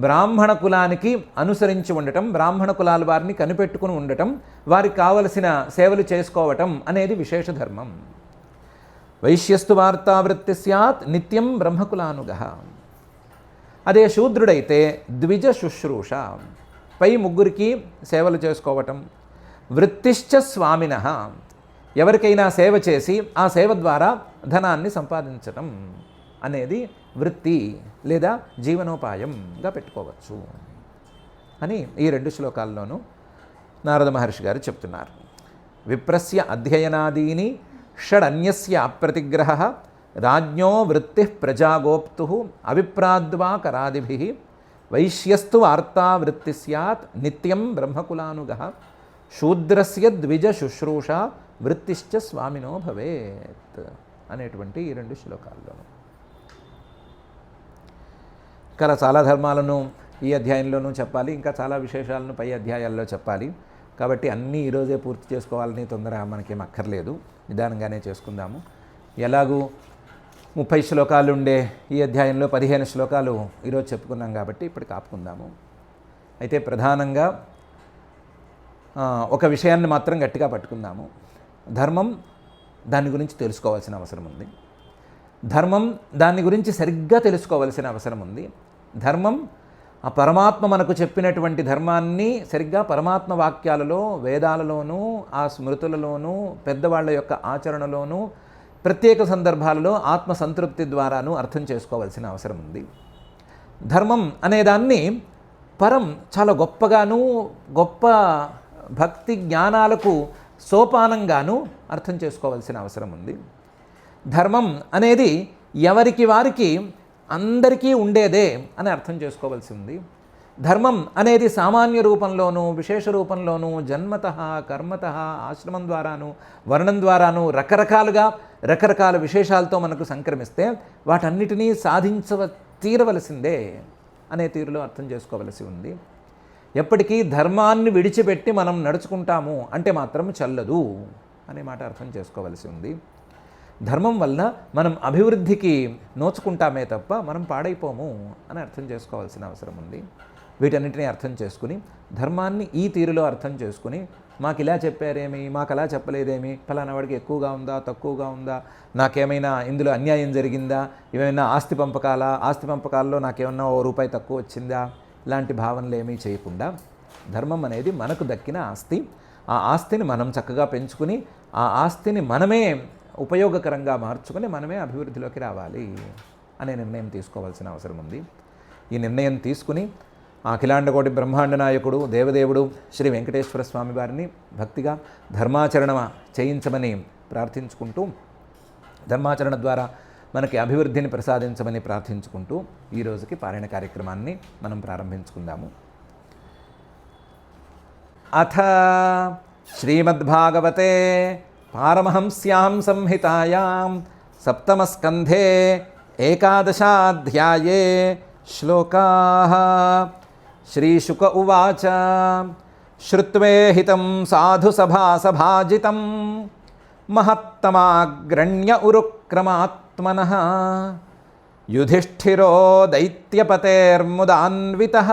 బ్రాహ్మణ కులానికి అనుసరించి ఉండటం, బ్రాహ్మణ కులాల వారిని కనిపెట్టుకుని ఉండటం, వారికి కావలసిన సేవలు చేసుకోవటం అనేది విశేష ధర్మం. వైశ్యస్తు వార్తావృత్తి స్యాత్ నిత్యం బ్రహ్మకులానుగః. అదే శూద్రుడైతే ద్విజ శుశ్రూష, పై 3కి సేవలు చేసుకోవటం. వృత్తిశ్చ స్వామినః, ఎవరికైనా సేవ చేసి ఆ సేవ ద్వారా ధనాన్ని సంపాదించటం అనేది వృత్తి లేదా జీవనోపాయంగా పెట్టుకోవచ్చు అని ఈ 2 శ్లోకాల్లోనూ నారద మహర్షి గారు చెప్తున్నారు. విప్రస్య అధ్యయనాదీని షడన్యస్య అప్రతిగ్రహ రాజ్ఞో వృత్తి ప్రజాగోప్తు అవిప్రాద్వా కరాదిభిః వైశ్యస్తు వార్తావృత్తి స్యాత్ నిత్యం బ్రహ్మకులానుగః శూద్రస్య ద్విజ శుశ్రూష వృత్తిశ్చ స్వామినో భవేత్ అనేటువంటి ఈ 2 శ్లోకాల్లోనూ. ఇంకా చాలా ధర్మాలను ఈ అధ్యాయంలోనూ చెప్పాలి, ఇంకా చాలా విశేషాలను పై అధ్యాయాల్లో చెప్పాలి. కాబట్టి అన్నీ ఈరోజే పూర్తి చేసుకోవాలని తొందర మనకేం అక్కర్లేదు, నిదానంగానే చేసుకుందాము. ఎలాగూ 30 శ్లోకాలు ఉండే ఈ అధ్యాయంలో 15 శ్లోకాలు ఈరోజు చెప్పుకున్నాం కాబట్టి ఇప్పుడు ఆపుకుందాము. అయితే ప్రధానంగా ఒక విషయాన్ని మాత్రం గట్టిగా పట్టుకుందాము. ధర్మం, దాని గురించి తెలుసుకోవాల్సిన అవసరం ఉంది. ధర్మం, దాని గురించి సరిగ్గా తెలుసుకోవాల్సిన అవసరం ఉంది. ధర్మం, ఆ పరమాత్మ మనకు చెప్పినటువంటి ధర్మాన్ని సరిగ్గా పరమాత్మ వాక్యాలలో, వేదాలలోనూ, ఆ స్మృతులలోనూ, పెద్దవాళ్ళ యొక్క ఆచరణలోనూ, ప్రత్యేక సందర్భాలలో ఆత్మ సంతృప్తి ద్వారాను అర్థం చేసుకోవాల్సిన అవసరం ఉంది. ధర్మం అనేదాన్ని పరం, చాలా గొప్పగాను, గొప్ప భక్తి జ్ఞానాలకు సోపానంగాను అర్థం చేసుకోవాల్సిన అవసరం ఉంది. ధర్మం అనేది ఎవరికి వారికి అందరికీ ఉండేదే అని అర్థం చేసుకోవాల్సి ఉంది. ధర్మం అనేది సామాన్య రూపంలోనూ, విశేష రూపంలోనూ, జన్మతః, కర్మతః, ఆశ్రమం ద్వారాను, వర్ణం ద్వారాను రకరకాలుగా రకరకాల విశేషాలతో మనకు సంక్రమిస్తే వాటన్నిటినీ తీరవలసిందే అనే తీరులో అర్థం చేసుకోవలసి ఉంది. ఎప్పటికీ ధర్మాన్ని విడిచిపెట్టి మనం నడుచుకుంటాము అంటే మాత్రం చల్లదు అనే మాట అర్థం చేసుకోవలసి ఉంది. ధర్మం వల్ల మనం అభివృద్ధికి నోచుకుంటామే తప్ప మనం పాడైపోము అని అర్థం చేసుకోవాల్సిన అవసరం ఉంది. వీటన్నిటిని అర్థం చేసుకుని ధర్మాన్ని ఈ తీరులో అర్థం చేసుకుని మాకు ఇలా చెప్పారేమి, మాకు అలా చెప్పలేదేమి, ఫలానా వాడికి ఎక్కువగా ఉందా తక్కువగా ఉందా, నాకేమైనా ఇందులో అన్యాయం జరిగిందా, ఏమైనా ఆస్తి పంపకాల్లో నాకేమన్నా ₹1 తక్కువ వచ్చిందా, ఇలాంటి భావనలు ఏమీ చేయకుండా ధర్మం అనేది మనకు దక్కిన ఆస్తి, ఆ ఆస్తిని మనం చక్కగా పెంచుకుని ఆ ఆస్తిని మనమే ఉపయోగకరంగా మార్చుకుని మనమే అభివృద్ధిలోకి రావాలి అనే నిర్ణయం తీసుకోవాల్సిన అవసరం ఉంది. ఈ నిర్ణయం తీసుకుని అఖిలాండకోటి బ్రహ్మాండ నాయకుడు దేవదేవుడు శ్రీ వెంకటేశ్వర స్వామి వారిని భక్తిగా ధర్మాచరణ చేయించమని ప్రార్థించుకుంటూ, ధర్మాచరణ ద్వారా మనకి అభివృద్ధిని ప్రసాదించమని ప్రార్థించుకుంటూ ఈ రోజుకి పారాయణ కార్యక్రమాన్ని మనం ప్రారంభించుకుందాము. అథ శ్రీమద్భాగవతే పారమహంస్యాం సంహితాయాం సప్తమస్కంధే ఏకాదశాధ్యాయే శ్లోకాః. శ్రీశుక ఉవాచ శ్రుత్వేహితం సాధు సభాజితం మహత్తమాగ్రణ్య ఉరుక్రమాత్మనః యుధిష్ఠిరో దైత్యపతేర్ముదాన్వితః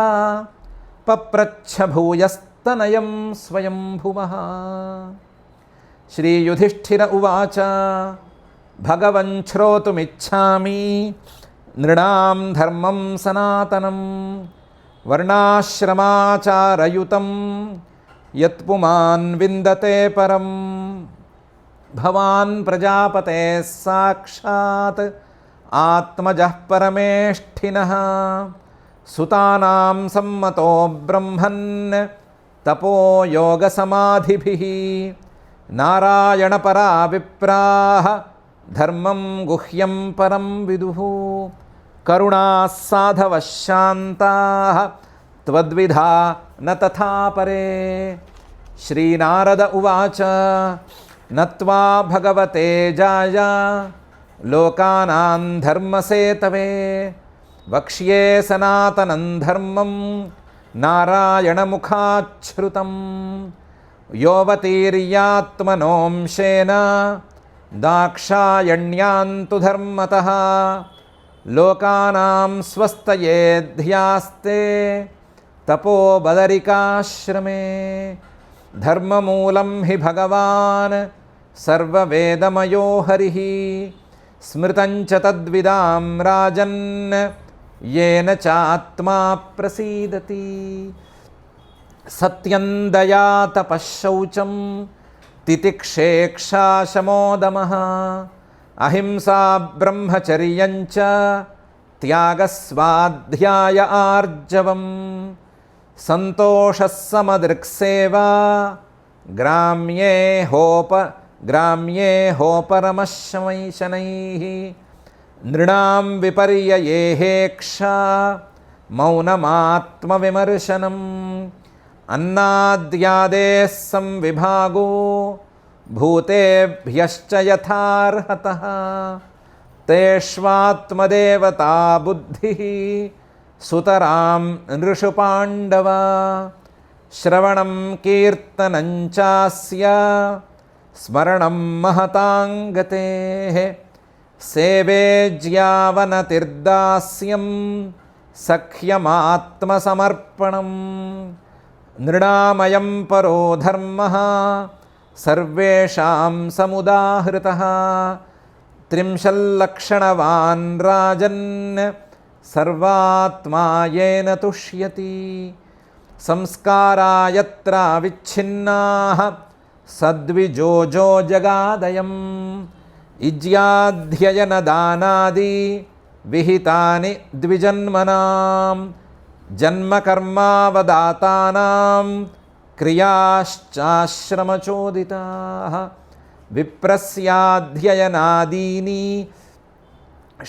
పప్రచ్ఛ భూయస్తనయం స్వయంభువః. శ్రీయుధిష్ఠిర ఉవాచ భగవన్ శ్రోతుమిచ్ఛామి నృణాం ధర్మం సనాతనం వర్ణాశ్రమాచారయుతం యత్పుమాన్ విందతే పరం. భవాన్ ప్రజాపతే సాక్షాత్ ఆత్మజః పరమేష్ఠినః సుతానాం సమ్మతో బ్రహ్మన్ తపో యోగ సమాధిభిః నారాయణపరా విప్రాః ధర్మం గుహ్యం పరం విదుః కరుణాః సాధవః శాంతాః త్వద్విధా న తథా పరే. శ్రీనారద ఉవాచ నత్వా భగవతే జాయ లోకానాం ధర్మసేతవే వక్ష్యే సనాతనం ధర్మం నారాయణముఖాచ్ఛ్రుతం యోవతీర్యాత్మనోంశేన దాక్షాయణ్యాంతు ధర్మతః లోకానాం స్వస్తయే ధ్యాస్తే తపో బదరికాశ్రమే. ధర్మమూలం హి భగవాన్ సర్వవేదమయో హరిః స్మృతం చ తద్విదాం రాజన్ येन चात्मा प्रसीदति. सत्यं दया तपः शौचं तितिक्षेक्षा शमोदमः अहिंसा ब्रह्मचर्यं च त्यागस्वाध्याय आर्जवं संतोषः समदृक्सेवा ग्राम्ये होपरमः शनैः नृणां विपर्ययेहेक्षा मौनमात्मविमर्शनम् अन्नाद्यादेः संविभागो भूतेभ्यश्च यथार्हतः तेष्वात्मदेवता बुद्धिः सुतरां नृषु पाण्डव श्रवणं कीर्तनं चास्य स्मरणं महतां गतेः सेवेज्यावनतिर्दास्यं सख्यमात्मसमर्पणं नृणामयं परो धर्मः सर्वेषां समुदाहृतः त्रिंशल्लक्षणवान् राजन् सर्वात्मा येन तुष्यति संस्कारा यत्र विच्छिन्नाः सद्विजोजो जगादयम् इज्याध्ययनदानादि विहितानि द्विजन्मनां जन्मकर्मावदातानां क्रियाश्चाश्रमचोदिताः विप्रस्याध्ययनादीनि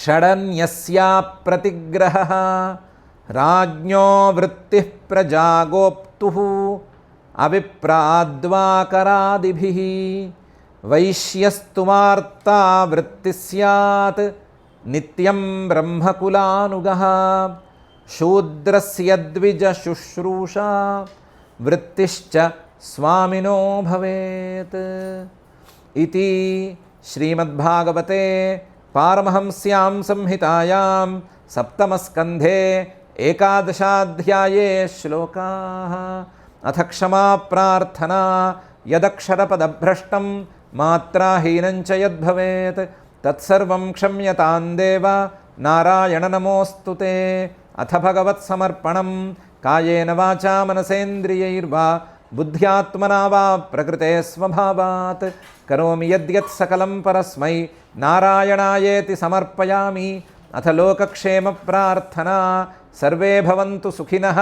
षडन्यस्या प्रतिग्रहः राज्ञो वृत्तिः प्रजागोप्तुः अविप्राद्वाकरादिभिः वैश्यस्तुमार्ता वृत्तिः स्यात् नित्यं ब्रह्मकुलानुगः शूद्रस्य द्विजशुश्रूषा वृत्तिश्च स्वामिनो भवेत् इति श्रीमद्भागवते पारमहंस्यां संहितायां सप्तमस्कन्धे ఏకాదశాధ్యాయే శ్లోకాః. అథ క్షమా ప్రార్థనా యదక్షరపదభ్రష్టం మాత్రాహీనం చ యద్భవేత్ తత్సర్వం క్షమ్యతాం దేవ నారాయణ నమోస్తుతే. అథ భగవత్సమర్పణం కాయేన వాచా మనసేంద్రియైర్వా బుద్ధ్యాత్మనా వా ప్రకృతే స్వభావాత్ కరోమి యద్యత్ సకలం పరస్మై నారాయణాయేతి సమర్పయామి. అథ లోకక్షేమ ప్రార్థనా సర్వే భవంతు సుఖినః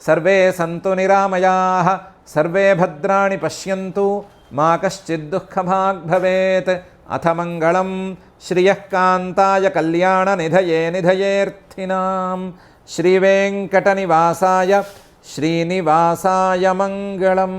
సర్వే సంతు నిరామయాః సర్వే భద్రాణి పశ్యంతు మా కశ్చిద్ దుఃఖభాగ్ భవేత్. అథ మంగళం శ్రియః కాంతాయ కళ్యాణ నిధయే నిధయేర్థినాం శ్రీవేంకటనివాసాయ శ్రీనివాసాయ మంగళం.